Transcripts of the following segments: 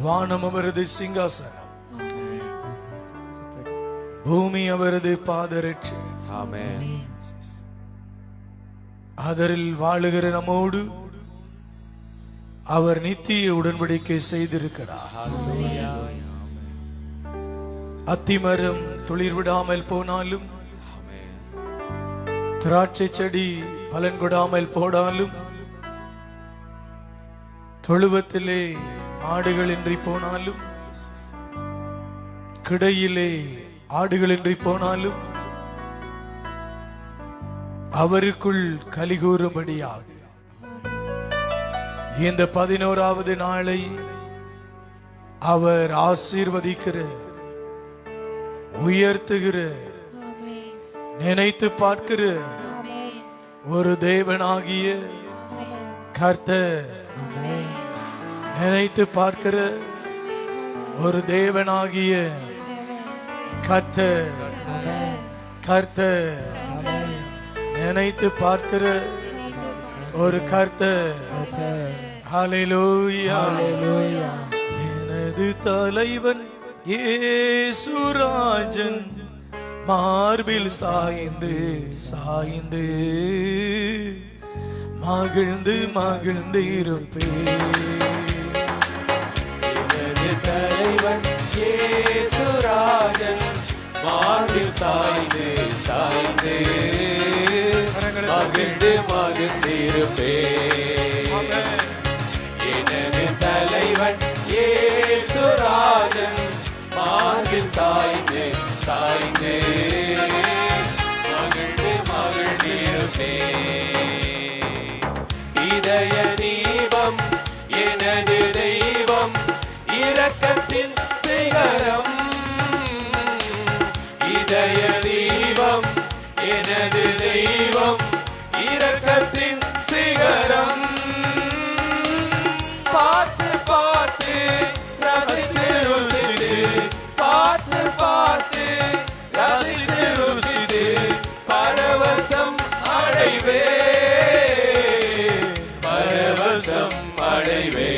வானம் அவரது சிங்காசனம், பூமி அவரது பாதரட்சி. அதரில் வாழுகிற நம்மோடு அவர் நித்திய உடன்படிக்கை செய்திருக்கிறார். அத்திமரம் துளிர் விடாமல் போனாலும், திராட்சை செடி பலன் கொடாமல் போனாலும், தொழுவத்திலே ஆடுகளின்றி போனாலும், கிடையிலே ஆடுகளின்றி போனாலும், அவருக்குள் கலிகூறும்படியாக இந்த 11வது நாளை அவர் ஆசீர்வதிக்கிற, உயர்த்துகிற, நினைத்து பார்க்கிற ஒரு தேவனாகிய கர்த்தர், நினைத்து பார்க்கிற ஒரு தேவனாகிய கர்த்தர், கர்த்தர் நினைத்து பார்க்கிற ஒரு கர்த்தர். ஹல்லேலூயா. எனது தலைவன் இயேசுராஜன் மார்பில் சாய்ந்து சாய்ந்து மகிழ்ந்து மகிழ்ந்து இருப்பேன். எனது தலைவன் இயேசுராஜன் மார்பில் சாய்ந்து சாய்ந்து மகிழ்ந்து மகிழ்ந்து இருப்பேன். எனது தலைவன் இயேசுராஜன் மார்பில் சாய்ந்து சாய்ந்து மகிழ்ந்து மகிழ்ந்து இருப்பேன். இதய தீபம் எனது தெய்வம், இரக்கத்தின் சிகரம். இதய தீபம் எனது தெய்வம், இரக்கத்தின் சிகரம். பார்த்து பார்த்து ரசித்து ருசித்து, பார்த்து பார்த்து ரசித்து ருசித்து பரவசம் அடைவே, பரவசம் அடைவே.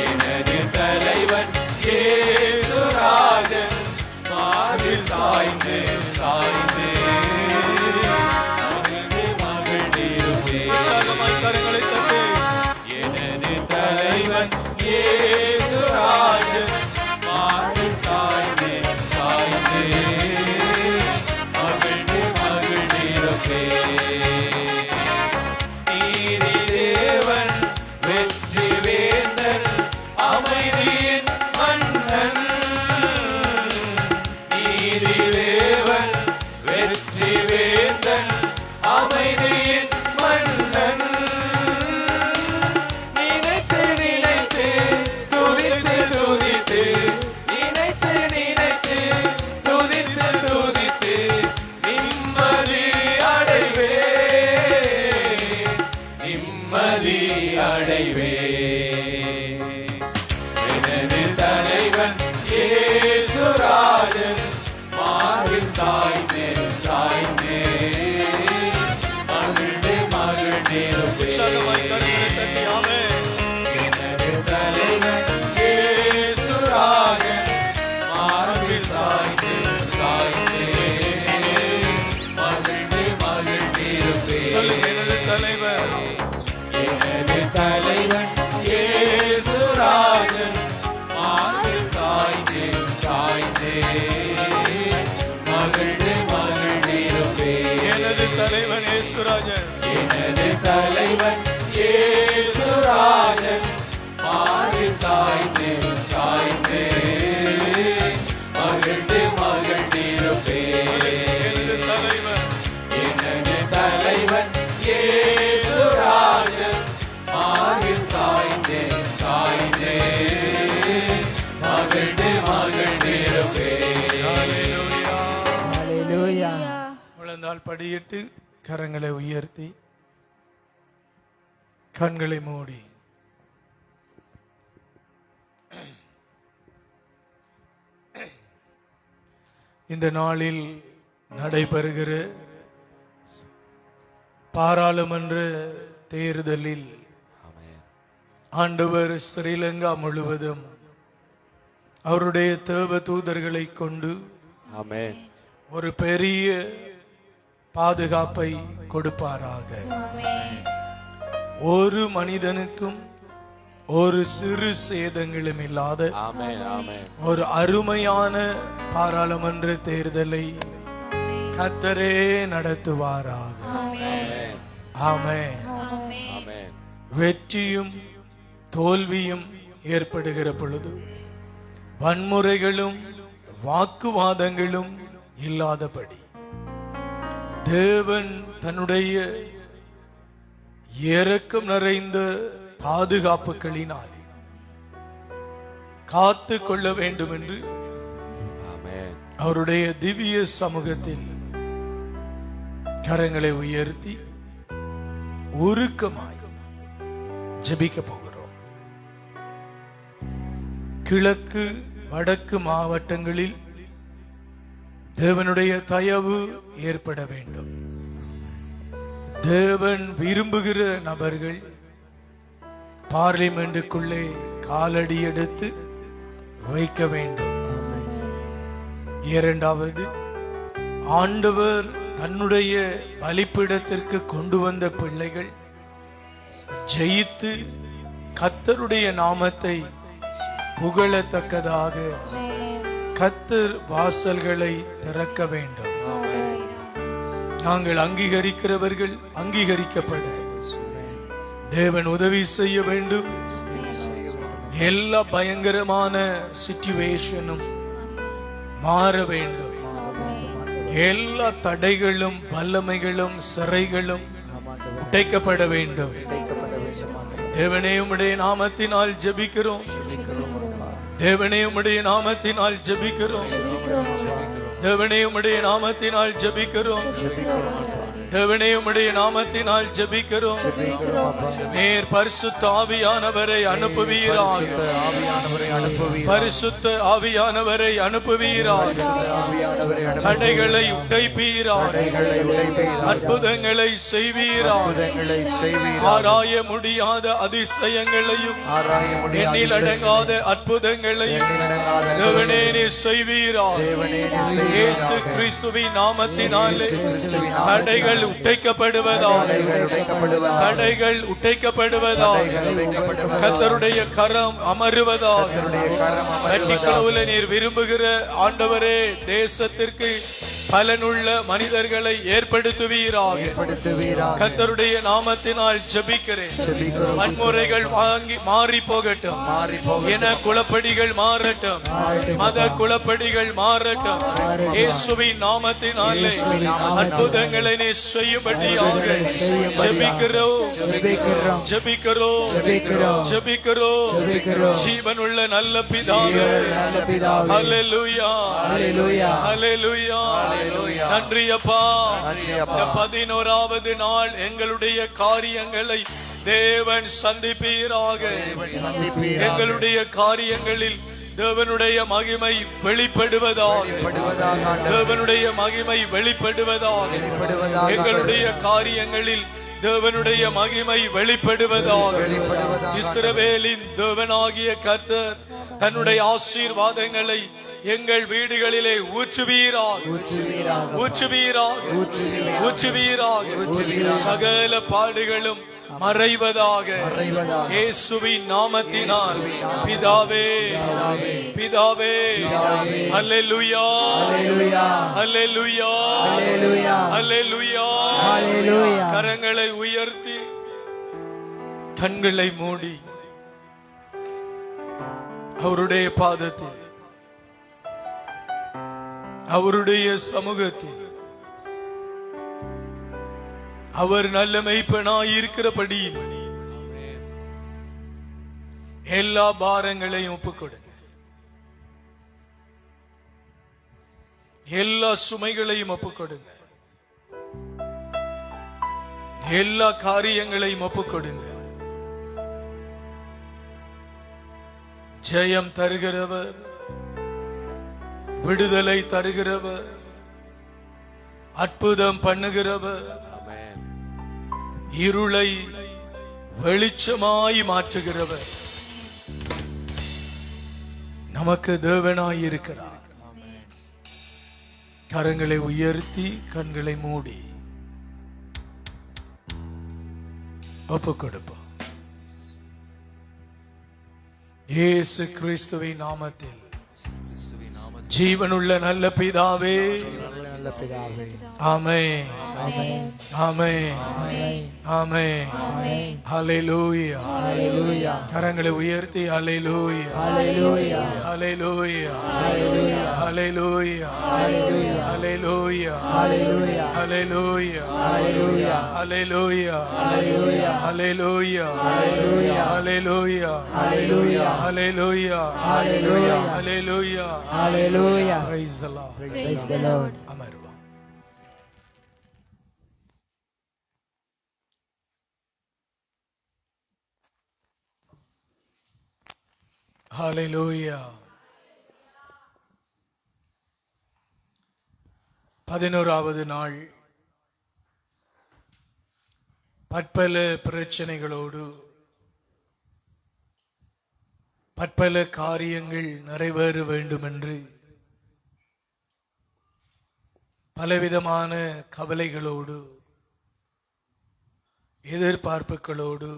எனது தலைவன் இயேசுராஜன் மார்பில் சாய்ந்து சாய்ந்து மகிழ்ந்து மகிழ்ந்திருப்பேன். கரங்களை தட்டி, எனது தலைவன் இயேசுராஜன் மார்பில் சாய்ந்து சாய்ந்து மகிழ்ந்து மகிழ்ந்திருப்பேன். நீதி தேவன், வெற்றி வேந்தன், அமைதியின் மன்னன். நீதி தேவன், வெற்றி வேந்தன், அமைதியின் மன்னன். நினைத்து நினைத்து துதித்து துதித்து, நினைத்து நினைத்து துதித்து துதித்து நிம்மதி அடைவே, நிம்மதி அடைவே. எனது தலைவன் இயேசுராஜன் மார்பில் சாய்ந்து சாய்ந்து மகிழ்ந்து உற்சாகமாய் கரங்களை தட்டி, மகிழ்ந்திருப்பேன். ஆமென். எனது தலைவன் இயேசுராஜன் மார்பில் சாய்ந்து சாய்ந்து மகிழ்ந்து சொல்லுங்க, மகிழ்ந்திருப்பேன். எனது தலைவர், எனது தலைவன் இயேசுராஜன் மார்பில் சாய்ந்து சாய்ந்து மகிழ்ந்து மகிழ்ந்திருப்பேன். எனது தலைவன் இயேசுராஜன், எனது தலைவன் இயேசுராஜன் மார்பில் சாய்ந்து சாய்ந்து மகிழ்ந்து மகிழ்ந்திருப்பேன். எனது தலைவன், எனது தலைவன் இயேசுராஜன் மார்பில் சாய்ந்து சாய்ந்து மகிழ்ந்து மகிழ்ந்திருப்பேன். ஹல்லேலூயா. முழந்தாள் படியிட்டு கரங்களை உயர்த்தி கண்களை மூடி இந்த நாளில் நடைபெறுகிற பாராளுமன்ற தேர்தலில் ஆண்டவர் ஸ்ரீலங்கா முழுவதும் அவருடைய தேவ தூதர்களை கொண்டு ஆமென். ஒரு பெரிய பாதுகாப்பை கொடுப்பாராக. ஒரு மனிதனுக்கும் ஒரு சிறு சேதங்களும் இல்லாத ஆமென். ஆமென். ஒரு அருமையான பாராளுமன்ற தேர்தலை கர்த்தரே நடத்துவாராக. ஆமென். ஆமென். வெற்றியும் தோல்வியும் ஏற்படுகிற பொழுது வன்முறைகளும் வாக்குவாதங்களும் இல்லாதபடி தேவன் தன்னுடைய இரக்கம் நிறைந்த பாதுகாப்புகளினாலே காத்து கொள்ள வேண்டும் என்று ஆமென். அவருடைய திவ்ய சமூகத்தில் கரங்களை உயர்த்தி உருக்கமாய் ஜெபிக்க போகிறோம். கிழக்கு வடக்கு மாவட்டங்களில் தேவனுடைய தயவு ஏற்பட வேண்டும். தேவன் விரும்புகிற நபர்கள் பார்லிமெண்டுக்குள்ளே காலடி எடுத்து வைக்க வேண்டும். இரண்டாவது, ஆண்டவர் தன்னுடைய பலிபீடத்திற்கு கொண்டு வந்த பிள்ளைகள் ஜெயித்து கர்த்தருடைய நாமத்தை புகழத்தக்கதாக கர்த்தர் வாசல்களை திறக்க வேண்டும். நாங்கள் அங்கீகரிக்கிறவர்கள் அங்கீகரிக்கப்பட தேவன் உதவி செய்ய வேண்டும். எல்லா பயங்கரமான சிச்சுவேஷனும் மாற வேண்டும். எல்லா தடைகளும் வல்லமைகளும் சிறைகளும் உடைக்கப்பட வேண்டும். தேவனே உம்முடைய நாமத்தினால் ஜெபிக்கிறோம். தேவனே உம்முடைய நாமத்தினால் ஜெபிக்கிறோம். தேவனே உம்முடைய நாமத்தினால் ஜெபிக்கிறோம். தேவனே உம்முடைய நாமத்தினால் ஜெபிக்கிறோம். நேர் பரிசுத்த ஆவியானவரை அனுப்புவீராக. பரிசுத்த ஆவியானவரை அனுப்புவீராக. தடைகளை உடைப்பீராக. அற்புதங்களை செய்வீராக. ஆராய முடியாத அதிசயங்களையும் எண்ணில் அடங்காத அற்புதங்களையும் தேவனே நீர் செய்வீராக. இயேசு கிறிஸ்துவின் நாமத்தினாலே தடைகள் உடைக்கப்படுவதாக. தடைகள் உடைக்கப்படுவதாக. கர்த்தருடைய கரம் அமருவதாக. வெற்றிக்காவுல நீர் விரும்புகிற ஆண்டவரே தேசத்திற்கு பலனுள்ள மனிதர்களை ஏற்படுத்துவீராக. கர்த்தருடைய நாமத்தினால் ஜெபிக்கிறேன். வன்முறைகள் மாறி போகட்டும். என குலப்படிகள் மாறட்டும். மத குலப்படிகள் மாறட்டும். இயேசுவின் நாமத்தினாலே அற்புதங்களை நீ செய்யும்படியாக ஜெபிக்கிறோம். ஜெபிக்கிறோம். ஜெபிக்கிறோம். ஜீவனுள்ள நல்ல பிதாவே, ஹல்லேலூயா, ஹல்லேலூயா. நன்றி அப்பா. இந்த 11வது நாள் எங்களுடைய காரியங்களை தேவன் சந்திப்பீராக. எங்களுடைய காரியங்களில் தேவனுடைய மகிமை வெளிப்படுவதாக. தேவனுடைய மகிமை வெளிப்படுவதாக. எங்களுடைய காரியங்களில் தேவனுடைய மகிமை வெளிப்படுவதாக. இஸ்ரவேலின் தேவனாகிய கர்த்தர் தன்னுடைய ஆசீர்வாதங்களை எங்கள் வீடுகளிலே ஊற்றுவீராக. ஊற்றுவீராக. ஊற்றுவீராக. சகல பாடுகளும் மறைவதாக. இயேசுவின் நாமத்தினால் பிதாவே, பிதாவே. அல்லேலூயா, அல்லேலூயா, அல்லேலூயா. கரங்களை உயர்த்தி கண்களை மூடி அவருடைய பாதத்தில், அவருடைய சமூகத்தில் அவர் நல்ல மெய்ப்பனாய் இருக்கிறபடி எல்லா பாரங்களையும் ஒப்புக்கொடுங்க. எல்லா சுமைகளையும் ஒப்புக்கொடுங்க. எல்லா காரியங்களையும் ஒப்புக்கொடுங்க. ஜெயம் தருகிறவர், விடுதலை தருகிறவர், அற்புதம் பண்ணுகிறவர், இருளை வெளிச்சமாய் மாற்றுகிறவர் நமக்கு தேவனாய் இருக்கிறார். கரங்களை உயர்த்தி கண்களை மூடி ஒப்பு கொடுப்போம். இயேசு கிறிஸ்துவின் நாமத்தில் ஜீவனுள்ள நல்ல பிதாவே, ஆமென், ஆமென், ஆமென். ஹல்லேலூயா. கரங்களை உயர்த்தி ஹல்லேலூயா, ஹல்லேலூயா, ஹல்லேலூயா, ஹல்லேலூயா, ஹல்லேலூயா, ஹல்லேலூயா, ஹல்லேலூயா, ஹல்லேலூயா, ஹல்லேலூயா. Praise the Lord. Praise the Lord. அமர்வோம். Hallelujah. 11வது நாள் பற்பல பிரச்சனைகளோடு பற்பல காரியங்கள் நிறைவேற வேண்டும் என்று பலவிதமான கவலைகளோடு எதிர்பார்ப்புகளோடு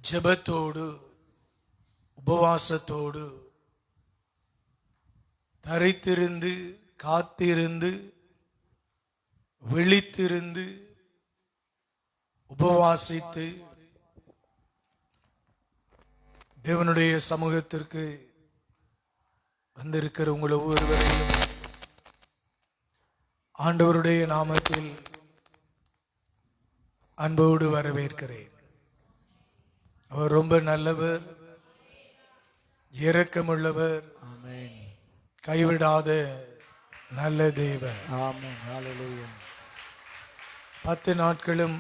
ஜெபத்தோடு உபவாசத்தோடு தரித்திருந்து காத்திருந்து விழித்திருந்து உபவாசித்து தேவனுடைய சமூகத்திற்கு வந்திருக்கிற உங்கள் ஒவ்வொருவரையும் ஆண்டவருடைய நாமத்தில் அன்போடு வரவேற்கிறேன். அவர் ரொம்ப நல்லவர், இரக்கமுள்ளவர், கைவிடாத நல்ல தேவன். 10 நாட்களும்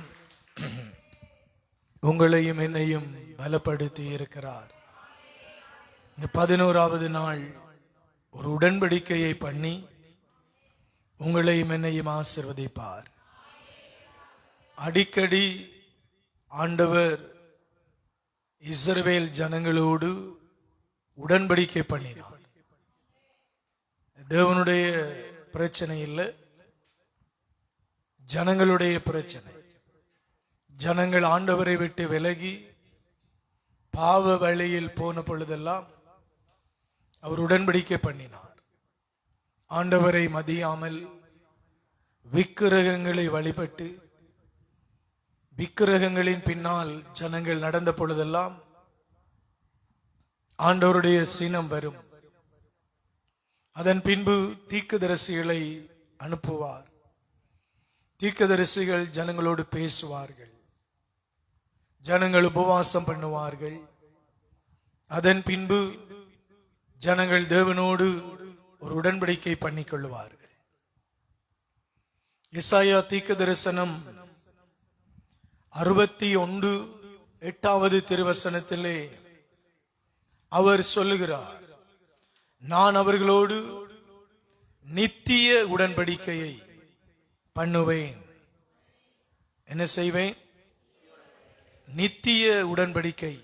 உங்களையும் என்னையும் பலப்படுத்தி இருக்கிறார். இந்த 11வது நாள் ஒரு உடன்படிக்கையை பண்ணி உங்களையும் என்னையும் ஆசீர்வதிப்பார். அடிக்கடி ஆண்டவர் இஸ்ரவேல் ஜனங்களோடு உடன்படிக்கை பண்ணினார். தேவனுடைய பிரச்சனை இல்லை, ஜனங்களுடைய பிரச்சனை. ஜனங்கள் ஆண்டவரை விட்டு விலகி பாவ வழியில் போன பொழுதெல்லாம் அவர் உடன்படிக்கை பண்ணினார். ஆண்டவரை மதியாமல் விக்கிரகங்களை வழிபட்டு விக்கிரகங்களின் பின்னால் ஜனங்கள் நடந்த பொழுதெல்லாம் ஆண்டவருடைய சினம் வரும். அதன் பின்பு தீர்க்கதரிசிகளை அனுப்புவார். தீர்க்கதரிசிகள் ஜனங்களோடு பேசுவார்கள், ஜனங்கள் உபவாசம் பண்ணுவார்கள். அதன் பின்பு ஜனங்கள் தேவனோடு ஒரு உடன்படிக்கை பண்ணிக் கொள்வார்கள். எசாயா தீர்க்க தரிசனம் 61:8 திருவசனத்திலே அவர் சொல்லுகிறார், நான் அவர்களோடு நித்திய உடன்படிக்கையை பண்ணுவேன். என்ன செய்வேன்? நித்திய உடன்படிக்கை.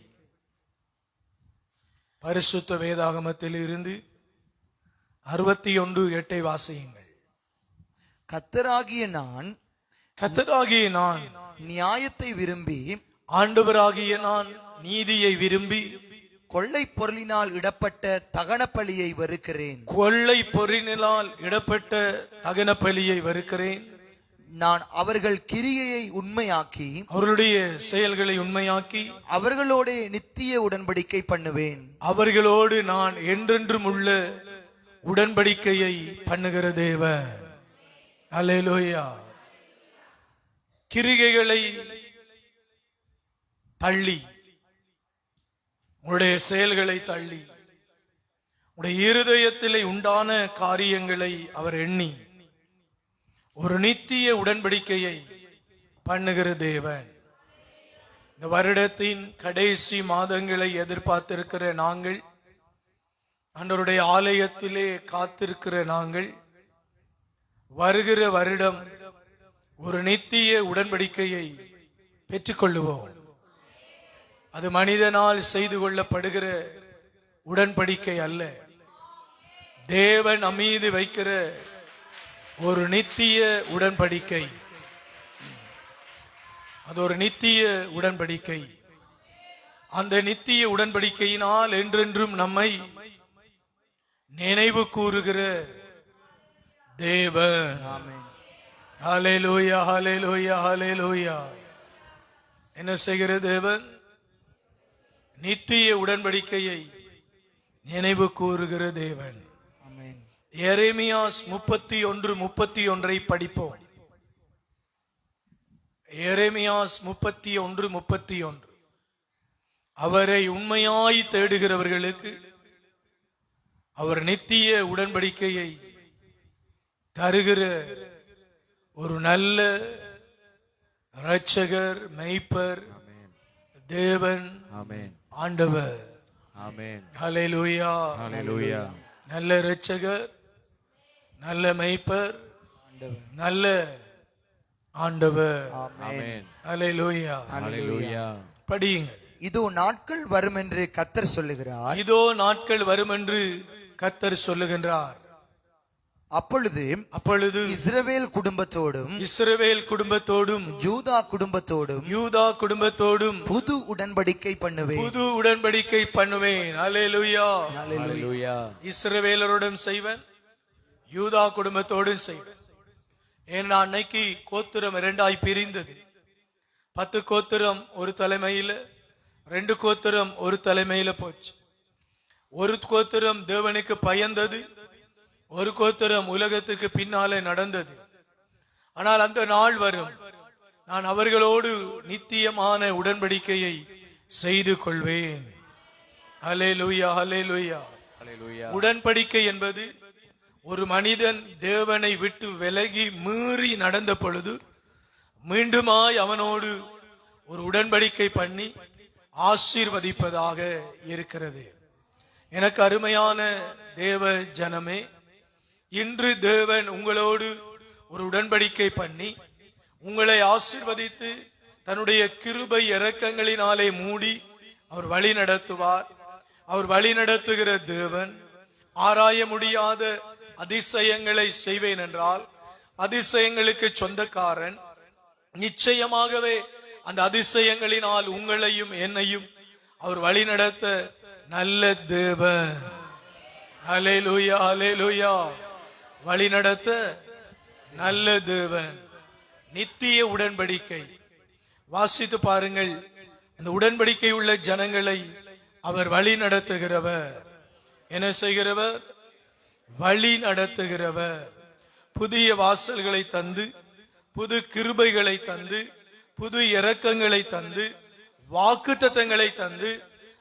பரிசுத்த வேதாகமத்தில் இருந்து 61:8 வாசியுங்கள். கர்த்தராகிய நான் நியாயத்தை விரும்பி, ஆண்டவராகிய நான் நீதியை விரும்பி, கொள்ளை பொருளினால் இடப்பட்ட தகன பலியை வெறுக்கிறேன். கொள்ளை பொருளினால் இடப்பட்ட தகன பலியை வெறுக்கிறேன். நான் அவர்கள் கிரியையை உண்மையாக்கி, அவர்களுடைய செயல்களை உண்மையாக்கி, அவர்களோட நித்திய உடன்படிக்கை பண்ணுவேன். அவர்களோடு நான் என்றென்றும் உள்ள உடன்படிக்கையை பண்ணுகிற தேவன். அல்லேலூயா. கிரிகைகளை தள்ளி, உடைய செயல்களை தள்ளி, உடைய இருதயத்திலே உண்டான காரியங்களை அவர் எண்ணி ஒரு நித்திய உடன்படிக்கையை பண்ணுகிற தேவன். இந்த வருடத்தின் கடைசி மாதங்களை எதிர்பார்த்திருக்கிற நாங்கள், ஆண்டவருடைய ஆலயத்திலே காத்திருக்கிற நாங்கள், வருகிற வருடம் ஒரு நித்திய உடன்படிக்கையை பெற்றுக்கொள்ளுவோம். அது மனிதனால் செய்து கொள்ளப்படுகிற உடன்படிக்கை அல்ல. தேவன் நம்மீது வைக்கிற ஒரு நித்திய உடன்படிக்கை. அது ஒரு நித்திய உடன்படிக்கை. அந்த நித்திய உடன்படிக்கையினால் என்றென்றும் நம்மை நினைவு கூறுகிற தேவன். ஹல்லேலூயா, ஹல்லேலூயா, ஹல்லேலூயா. என்ன செய்கிற தேவன்? நித்திய உடன்படிக்கையை நினைவு கூறுகிற தேவன். எரேமியாஸ் 31:31 படிப்போம். எரேமியாஸ் 31:31. அவரை உண்மையாய் தேடுகிறவர்களுக்கு அவர் நித்திய உடன்படிக்கையை தருகிற ஒரு நல்ல இரட்சகர், மெய்ப்பர், தேவன், ஆண்டவர். ஹல்லேலூயா, ஹல்லேலூயா. நல்ல இரட்சகர், நல்ல மெய்ப்பர், நல்ல ஆண்டவர். ஹல்லேலூயா, ஹல்லேலூயா. படியுங்கள். இதோ நாட்கள் வரும் என்று கர்த்தர் சொல்லுகிறார். இதோ நாட்கள் வரும் என்று கர்த்தர் சொல்லுகின்றார். அப்பொழுது இஸ்ரவேல் குடும்பத்தோடும் யூதா குடும்பத்தோடும் புது உடன்படிக்கை பண்ணுவேன். ஹல்லேலூயா, ஹல்லேலூயா. இஸ்ரவேலரோடும் செய்வன், யூதா குடும்பத்தோடும் செய்வன். ஏன்னா அன்னைக்கு கோத்திரம் இரண்டாய் பிரிந்தது. 10 கோத்திரம் ஒரு தலைமையில, 2 கோத்திரம் ஒரு தலைமையில போச்சு. ஒரு கோத்திரம் தேவனுக்கு பயந்தது, ஒரு கோத்திரம் உலகத்துக்கு பின்னாலே நடந்தது. ஆனால் அந்த நாள் வரும், நான் அவர்களோடு நித்தியமான உடன்படிக்கையை செய்து கொள்வேன். ஹல்லேலூயா, ஹல்லேலூயா. உடன்படிக்கை என்பது ஒரு மனிதன் தேவனை விட்டு விலகி மீறி நடந்த பொழுது மீண்டுமாய் அவனோடு ஒரு உடன்படிக்கை பண்ணி ஆசீர்வதிப்பதாக இருக்கிறது. எனக்கு அருமையான தேவ ஜனமே, இன்று தேவன் உங்களோடு ஒரு உடன்படிக்கை பண்ணி உங்களை ஆசீர்வதித்து தன்னுடைய கிருபை இரக்கங்களினாலே மூடி அவர் வழி நடத்துவார். அவர் வழி நடத்துகிற தேவன் ஆராய முடியாத அதிசயங்களை செய்வேன் என்றால் அதிசயங்களுக்கு சொந்தக்காரன். நிச்சயமாகவே அந்த அதிசயங்களினால் உங்களையும் என்னையும் அவர் வழி நடத்த நல்ல தேவன். ஹல்லேலூயா, ஹல்லேலூயா. வழி நடத்த நல்ல தேவன். நித்திய உடன்படிக்கை வாசித்து பாருங்கள். அந்த உடன்படிக்கை உள்ள ஜனங்களை அவர் வழி நடத்துகிறவர். என்ன செய்கிறவர்? வழி நடத்துகிறவர். புதிய வாசல்களை தந்து, புது கிருபைகளை தந்து, புது இரக்கங்களை தந்து, வாக்குத்தத்தங்களை தந்து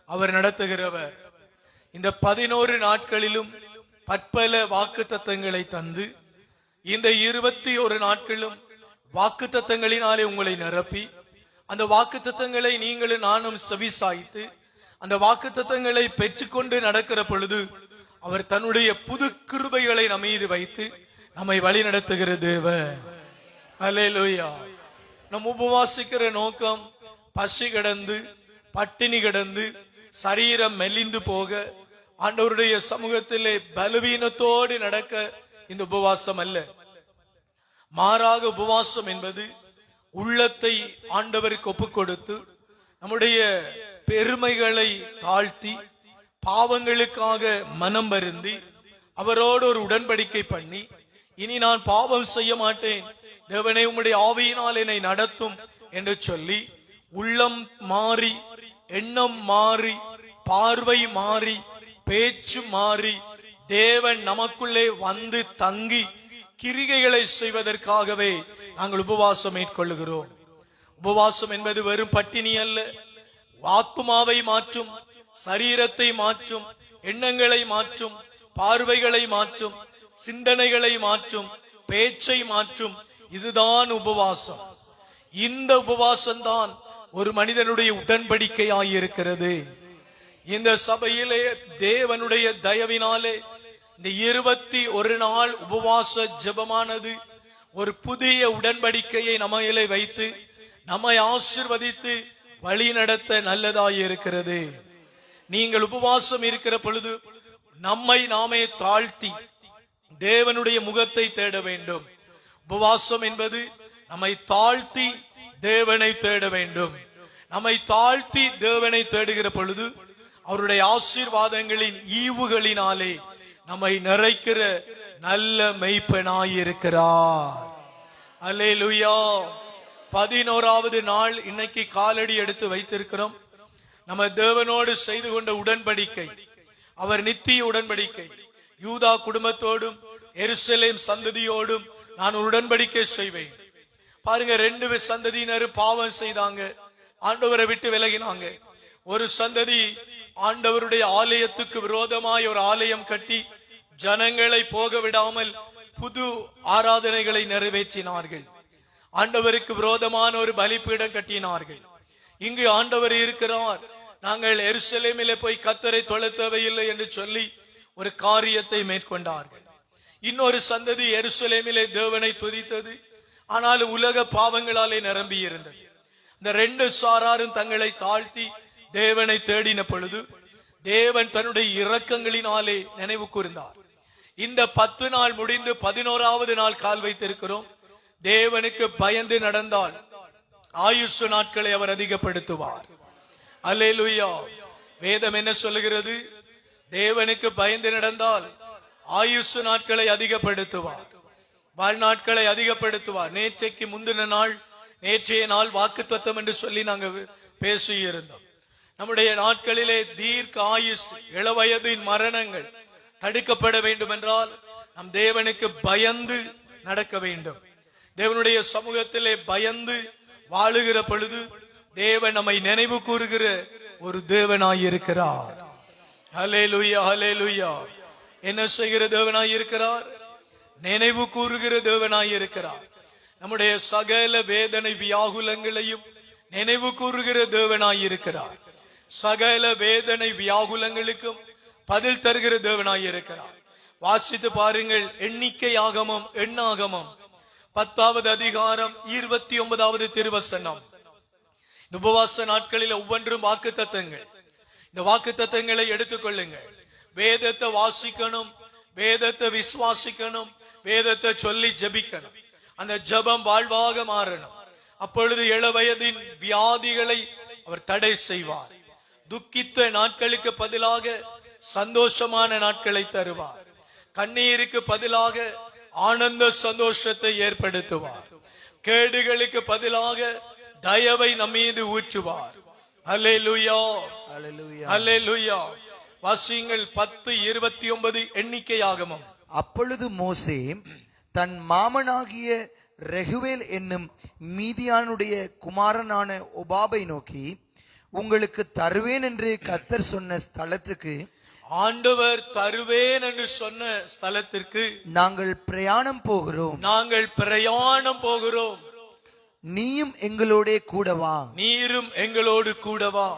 அவர் நடத்துகிறவர். இந்த 11 நாட்களிலும் பற்பல வாக்குத்தத்தங்களை தந்து, இந்த 21 நாட்களும் வாக்குத்தத்தங்களினாலே உங்களை நிரப்பி, அந்த வாக்குத்தத்தங்களை நீங்களும் நானும் செவிசாய்த்து அந்த வாக்குத்தத்தங்களை பெற்றுக்கொண்டு நடக்கிற பொழுது அவர் தன்னுடைய புது கிருபைகளை நம் மீது வைத்து நம்மை வழி நடத்துகிற தேவன். ஹல்லேலூயா. நம் உபவாசிக்கிற நோக்கம் பசி கிடந்து, பட்டினி கிடந்து, சரீரம் மெலிந்து போக, ஆண்டவருடைய சமூகத்திலே பலவீனத்தோடு நடக்க இந்த உபவாசம் அல்ல. மாறாக உபவாசம் என்பது உள்ளத்தை ஆண்டவருக்கு ஒப்புக் கொடுத்து நம்முடைய பெருமைகளை தாழ்த்தி பாவங்களுக்காக மனம் வருந்தி அவரோடு ஒரு உடன்படிக்கை பண்ணி, இனி நான் பாவம் செய்ய மாட்டேன், தேவனே உம்முடைய ஆவியினால் என்னை நடத்தும் என்று சொல்லி உள்ளம் மாறி, எண்ணம் மாறி, பார்வை மாறி, பேச்சு மாறி, தேவன் நமக்குள்ளே வந்து தங்கி கிரிகைகளை செய்வதற்காகவே நாங்கள் உபவாசம் மேற்கொள்ளுகிறோம். உபவாசம் என்பது வெறும் பட்டினி அல்ல. ஆத்துமாவை மாற்றும், சரீரத்தை மாற்றும், எண்ணங்களை மாற்றும், பார்வைகளை மாற்றும், சிந்தனைகளை மாற்றும், பேச்சை மாற்றும். இதுதான் உபவாசம். இந்த உபவாசம் தான் ஒரு மனிதனுடைய உடன்படிக்கையாய் இருக்கிறது. இந்த சபையிலே தேவனுடைய தயவினாலே இந்த 21 நாள் உபவாச ஜெபமானது ஒரு புதிய உடன்படிக்கையை நம்மையிலே வைத்து நம்மை ஆசீர்வதித்து வழி நடத்த நல்லதாய் இருக்கிறது. நீங்கள் உபவாசம் இருக்கிற பொழுது நம்மை நாமே தாழ்த்தி தேவனுடைய முகத்தை தேட வேண்டும். உபவாசம் என்பது நம்மை தாழ்த்தி தேவனை தேட வேண்டும். நம்மை தாழ்த்தி தேவனை தேடுகிற பொழுது அவருடைய ஆசீர்வாதங்களின் ஈவுகளினாலே நம்மை நிறைக்கிற நல்ல மெய்ப்பனாயிருக்கிறார். அல்லேலூயா. 11வது நாள் இன்னைக்கு காலடி எடுத்து வைத்திருக்கிறோம். நம்ம தேவனோடு செய்து கொண்ட உடன்படிக்கை அவர் நித்திய உடன்படிக்கை. யூதா குடும்பத்தோடும் எருசலேம் சந்ததியோடும் நான் ஒரு உடன்படிக்கை செய்வேன். பாருங்க, 2 சந்ததியினர் பாவம் செய்தாங்க, ஆண்டவரை விட்டு விலகினாங்க. ஒரு சந்ததி ஆண்டவருடைய ஆலயத்துக்கு விரோதமாய் ஒரு ஆலயம் கட்டி ஜனங்களை போக விடாமல் புது ஆராதனைகளை நிறைவேற்றினார்கள். ஆண்டவருக்கு விரோதமான ஒரு பலிபீடம் கட்டினார்கள். இங்கு ஆண்டவர் இருக்கிறார், நாங்கள் எருசலேமிலே போய் கர்த்தரை தொழ தேவையில்லை என்று சொல்லி ஒரு காரியத்தை மேற்கொண்டார்கள். இன்னொரு சந்ததி எருசலேமிலே தேவனை துதித்தது, ஆனால் உலக பாவங்களாலே நிரம்பி இருந்தது. இந்த 2 சாராரும் தங்களை தாழ்த்தி தேவனை தேடின பொழுது தேவன் தன்னுடைய இரக்கங்களினாலே நினைவு கூர்ந்தார். இந்த 10 நாள் முடிந்து 11வது நாள் கால் வைத்திருக்கிறோம். தேவனுக்கு பயந்து நடந்தால் ஆயுசு நாட்களை அவர் அதிகப்படுத்துவார். அல்லேலூயா. வேதம் என்ன சொல்லுகிறது? தேவனுக்கு பயந்து நடந்தால் ஆயுசு நாட்களை அதிகப்படுத்துவார், வாழ்நாட்களை அதிகப்படுத்துவார். நேற்றைக்கு முந்தின நாள், நேற்றைய நாள் வாக்குத்தத்தம் என்று சொல்லி நாங்கள் பேசியிருந்தோம். நம்முடைய நாட்களிலே தீர்க்க ஆயுசு, இளவயதின் மரணங்கள் தடுக்கப்பட வேண்டும் என்றால் நம் தேவனுக்கு பயந்து நடக்க வேண்டும். தேவனுடைய சமூகத்திலே பயந்து வாழுகிற பொழுது தேவன் நம்மை நினைவு கூறுகிற ஒரு தேவனாயிருக்கிறார். ஹல்லேலூயா, ஹல்லேலூயா. என்ன செய்கிற தேவனாயிருக்கிறார்? நினைவு கூறுகிற தேவனாயிருக்கிறார். நம்முடைய சகல வேதனை வியாகுலங்களையும் நினைவு கூறுகிற தேவனாயிருக்கிறார். சகல வேதனை வியாகுலங்களுக்கும் பதில் தருகிற தேவனாயிருக்கிறார். வாசித்து பாருங்கள், எண்ணிக்கையாகமம், எண்ணாகமம் 10வது அதிகாரம் 29வது திருவசனம். இந்த உபவாச நாட்களில் ஒவ்வொன்றும் வாக்குத்தத்தங்கள். இந்த வாக்குத்தத்தங்களை எடுத்துக்கொள்ளுங்கள். வேதத்தை வாசிக்கணும், வேதத்தை விசுவாசிக்கணும், வேதத்தை சொல்லி ஜெபிக்கணும். அந்த ஜெபம் வாழ்வாக மாறணும். அப்பொழுது இளவயதின் வியாதிகளை அவர் தடை செய்வார். துக்கித்த நாட்களுக்கு பதிலாக சந்தோஷமான நாட்களை தருவார். கண்ணீருக்கு பதிலாக ஆனந்த சந்தோஷத்தை ஏற்படுத்துவார். கேடுகளுக்கு பதிலாக தயவை நம்மீது ஊற்றுவார். அல்லேலூயா, அல்லேலூயா. வாசியுங்கள் 10:29 எண்ணிக்கையாகமம். அப்பொழுது மோசே தன் மாமனாகிய ரெகுவேல் என்னும் மீதியானுடைய குமாரனான ஒபாபை நோக்கி, உங்களுக்கு தருவேன் என்று கர்த்தர் சொன்ன ஸ்தலத்துக்கு, ஆண்டவர் தருவேன் என்று சொன்ன ஸ்தலத்திற்கு நாங்கள் பிரயாணம் போகிறோம், நாங்கள் பிரயாணம் போகிறோம். நீயும் எங்களோட கூட வா, நீரும் எங்களோடு கூட வா.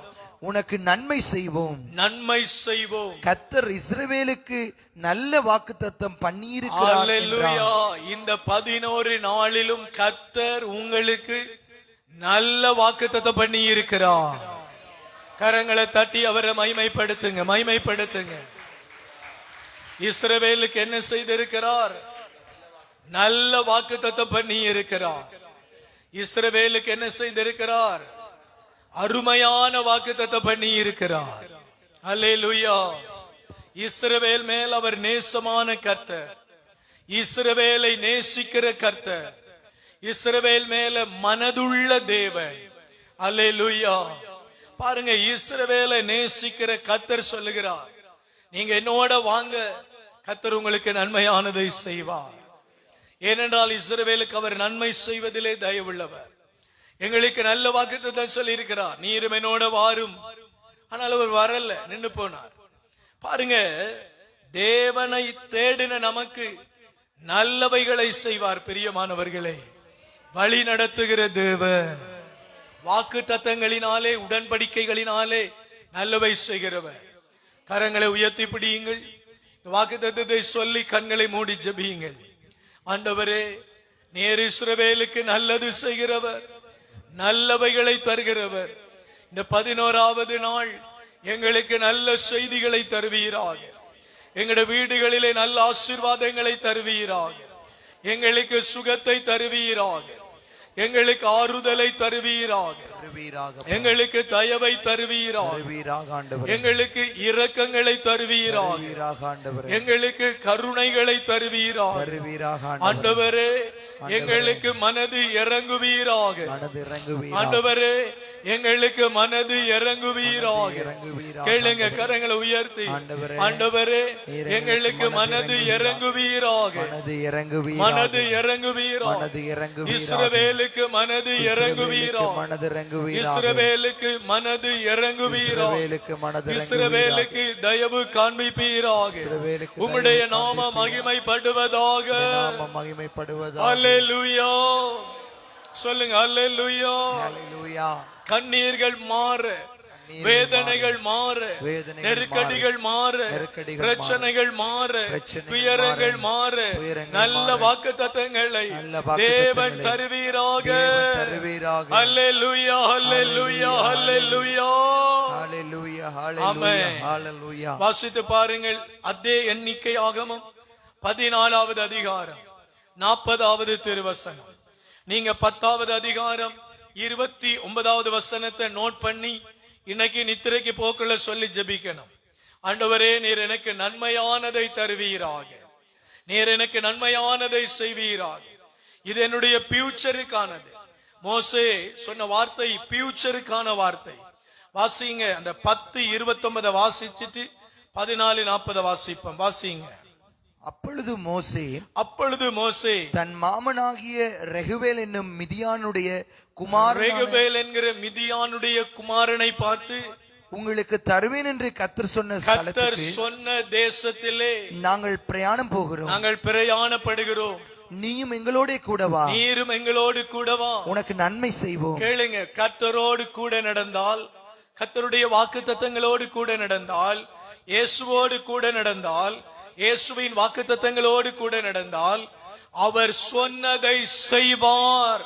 உனக்கு நன்மை செய்வோம், நன்மை செய்வோம். கர்த்தர் இஸ்ரவேலுக்கு நல்ல வாக்குத்தத்தம் பண்ணியிருக்கிறார். அல்லேலூயா. இந்த 11 நாளிலும் கர்த்தர் உங்களுக்கு நல்ல வாக்குத்தத்தம் பண்ணி இருக்கிறார். கரங்களை தட்டி அவரை மகிமைப்படுத்துங்க, மகிமைப்படுத்துங்க. இஸ்ரவேலுக்கு என்ன செய்திருக்கிறார்? நல்ல வாக்குத்தத்தம் பண்ணி இருக்கிறார். இஸ்ரவேலுக்கு என்ன செய்திருக்கிறார்? அருமையான வாக்குத்தத்தம் பண்ணி இருக்கிறார். அல்லேலூயா. இஸ்ரவேல் மேல் அவர் நேசமான கர்த்தர், இஸ்ரவேலை நேசிக்கிற கர்த்தர், இஸ்ரவேல் மேல மனதுள்ள தேவன். அல்லேலூயா. பாருங்க, இஸ்ரவேலை நேசிக்கிற கர்த்தர் சொல்லுகிறார், நீங்க என்னோட வாங்க, கர்த்தர் உங்களுக்கு நன்மையானதை செய்வார். ஏனென்றால் இஸ்ரவேலுக்கு அவர் நன்மை செய்வதிலே தயவுள்ளவர். எங்களுக்கு நல்ல வாக்குத்தத்தம் சொல்லி இருக்கிறார், நீரும் என்னோட வாரும். ஆனால் அவர் வரல, நின்று போனார். பாருங்க, தேவனை தேடின நமக்கு நல்லவைகளை செய்வார். பிரியமானவர்களே, வழி நடத்துகிற தேவன், வாக்கு தத்தங்களினாலே, உடன்படிக்கைகளினாலே நல்லவை செய்கிறவர். கரங்களை உயர்த்தி பிடியுங்கள். வாக்கு தத்தத்தை சொல்லி கண்களை மூடி ஜெபியுங்கள். ஆண்டவரே, நீர் இஸ்ரவேலுக்கு நல்லது செய்கிறவர், நல்லவைகளை தருகிறவர். இந்த 11வது நாள் எங்களுக்கு நல்ல செய்திகளை தருவீராக. எங்களுடைய வீடுகளிலே நல்ல ஆசீர்வாதங்களை தருவீராக. எங்களுக்கு சுகத்தை தருவீராக. எங்களுக்கு ஆறுதலை தருவீராக. எங்களுக்கு தயவை தருவீராக. எங்களுக்கு இரக்கங்களை தருவீராக. எங்களுக்கு கருணைகளை தருவீராக. ஆண்டவரே, எங்களுக்கு மனது இறங்குவீராக. ஆண்டவரே, எங்களுக்கு மனது இறங்குவீராக. கேளுங்க, கரங்களை உயர்த்தி. ஆண்டவரே, எங்களுக்கு மனது இறங்குவீராக. மனது இறங்குவீராக. இஸ்ரவேலுக்கு மனது இறங்குவீராக. இஸ்ரவேலுக்கு மனது இறங்குவீராக. இஸ்ரவேலுக்கு தயவு காண்பிப்பீராக. உம்முடைய நாம மகிமைப்படுவதாக. அல்லேலூயா சொல்லுங்க. அல்லேலூயா. கண்ணீர்கள் மாற, வேதனைகள் மாற, நெருக்கடிகள் மாற, பிரச்சனைகள் மாற, துயரங்கள் மாற, நல்ல வாக்குத்தத்தங்களை தேவன் தருவீராக. அல்லேலூயா, அல்லேலூயா, அல்லேலூயா. ஆமென். வாசித்து பாருங்கள். அதே எண்ணிக்கை ஆகமம் 14வது அதிகாரம் 40வது திருவசனம். நீங்க 10வது அதிகாரம் 29வது வசனத்தை நோட் பண்ணி இன்னைக்கு நித்திரைக்கு போக்குள்ள சொல்லி ஜெபிக்கணும். ஆண்டவரே, நீர் எனக்கு நன்மையானதை தருவீராக. நீர் எனக்கு நன்மையானதை செய்வீராக. இது என்னுடைய ஃபியூச்சருக்கானது. மோசே சொன்ன வார்த்தை ஃபியூச்சருக்கான வார்த்தை. வாசிங்க. அந்த 10:29 வாசிச்சுட்டு 14:40 வாசிப்போம். வாசிங்க. அப்பொழுது மோசே தன் மாமனாகிய ரெகுவேல் என்னும் மிதியானுடைய குமாரனை பார்த்து, உங்களுக்கு தருவேன் என்று கர்த்தர் சொன்ன தேசத்திலே நாங்கள் பிரயாணம் போகிறோம். நாங்கள் பிரயாணப்படுகிறோம். நீயும் எங்களோட கூட வா. நீரும் எங்களோடு கூட வா. உனக்கு நன்மை செய்வோம். கேளுங்க, கர்த்தரோடு கூட நடந்தால், கர்த்தருடைய வாக்குத்தத்தங்களோடு கூட நடந்தால், இயேசுவோடு கூட நடந்தால், இயேசுவின் வாக்குத்தத்தங்களோடு கூட நடந்தால், அவர் சொன்னதை செய்வார்.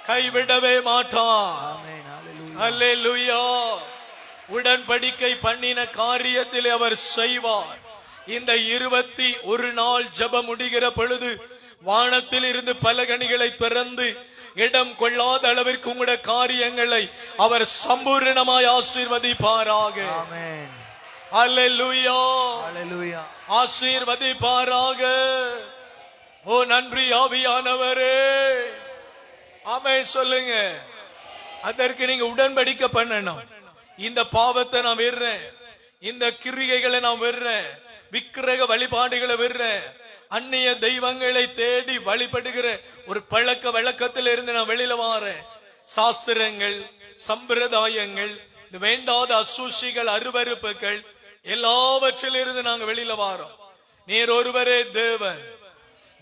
கைவிடவே மாட்டார். அல்லேலூயா. உடன்படிக்கை பண்ணின காரியத்தில் அவர் செய்வார். இந்த 21 நாள் ஜெபம் முடிகிற பொழுது வானத்தில் இருந்து பலகணிகளை திறந்து இடம் கொள்ளாத அளவிற்கு உங்களுடைய காரியங்களை அவர் சம்பூர்ணமாய் ஆசீர்வதிப்பாராக. அல்லேலூயா, அல்லேலூயா. ஆசீர்வதிப்பாராக. ஓ நன்றி ஆவியானவரே. ஆமென் சொல்லுங்க. அதற்கு நீங்க உடன்படிக்கை பண்ணணும். இந்த பாவத்தை நான் விடுறேன், இந்த கிரியைகளை நான் விடுறேன், விக்கிரக வழிபாடுகளை விடுறேன், அந்நிய தெய்வங்களை தேடி வழிபடுகிற ஒரு பழக்க வழக்கத்தில் இருந்து நான் வெளியில வாரேன். சாஸ்திரங்கள், சம்பிரதாயங்கள், வேண்டாத அசூசிகள், அருவருப்புகள் எல்லாவற்றிலிருந்து நாங்க வெளியில வாரோம். நீர் ஒருவரே தேவன்,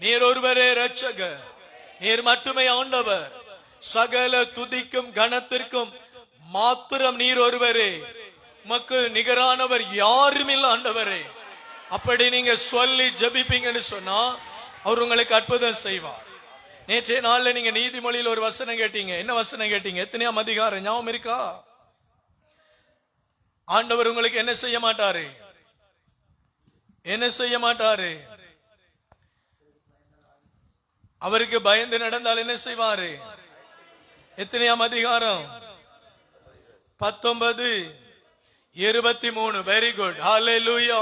நீர் ஒருவரே இரட்சகர், நீர் மட்டுமே ஆண்டவர். சகல துதிக்கும் கணத்திற்கும் மாத்திரம் நீர் ஒருவரே. உமக்கு நிகரானவர் யாரும் இல்ல ஆண்டவரே. அப்படி நீங்க சொல்லி ஜெபிப்பீங்கன்னு சொன்னா அவர் உங்களுக்கு அற்புதம் செய்வார். நேற்றைய நாள்ல நீங்க நீதிமொழியில் ஒரு வசனம் கேட்டீங்க. என்ன வசனம் கேட்டீங்க? எத்தனையாம் அதிகாரம் ஞாபகம் இருக்கா? ஆண்டவர் உங்களுக்கு என்ன செய்ய மாட்டாரு? என்ன செய்ய மாட்டாரு? அவருக்கு பயந்து நடந்தால் என்ன செய்வாரு? எத்தனையாம் அதிகாரம்? 19:23. Very good. ஹல்லேலூயா.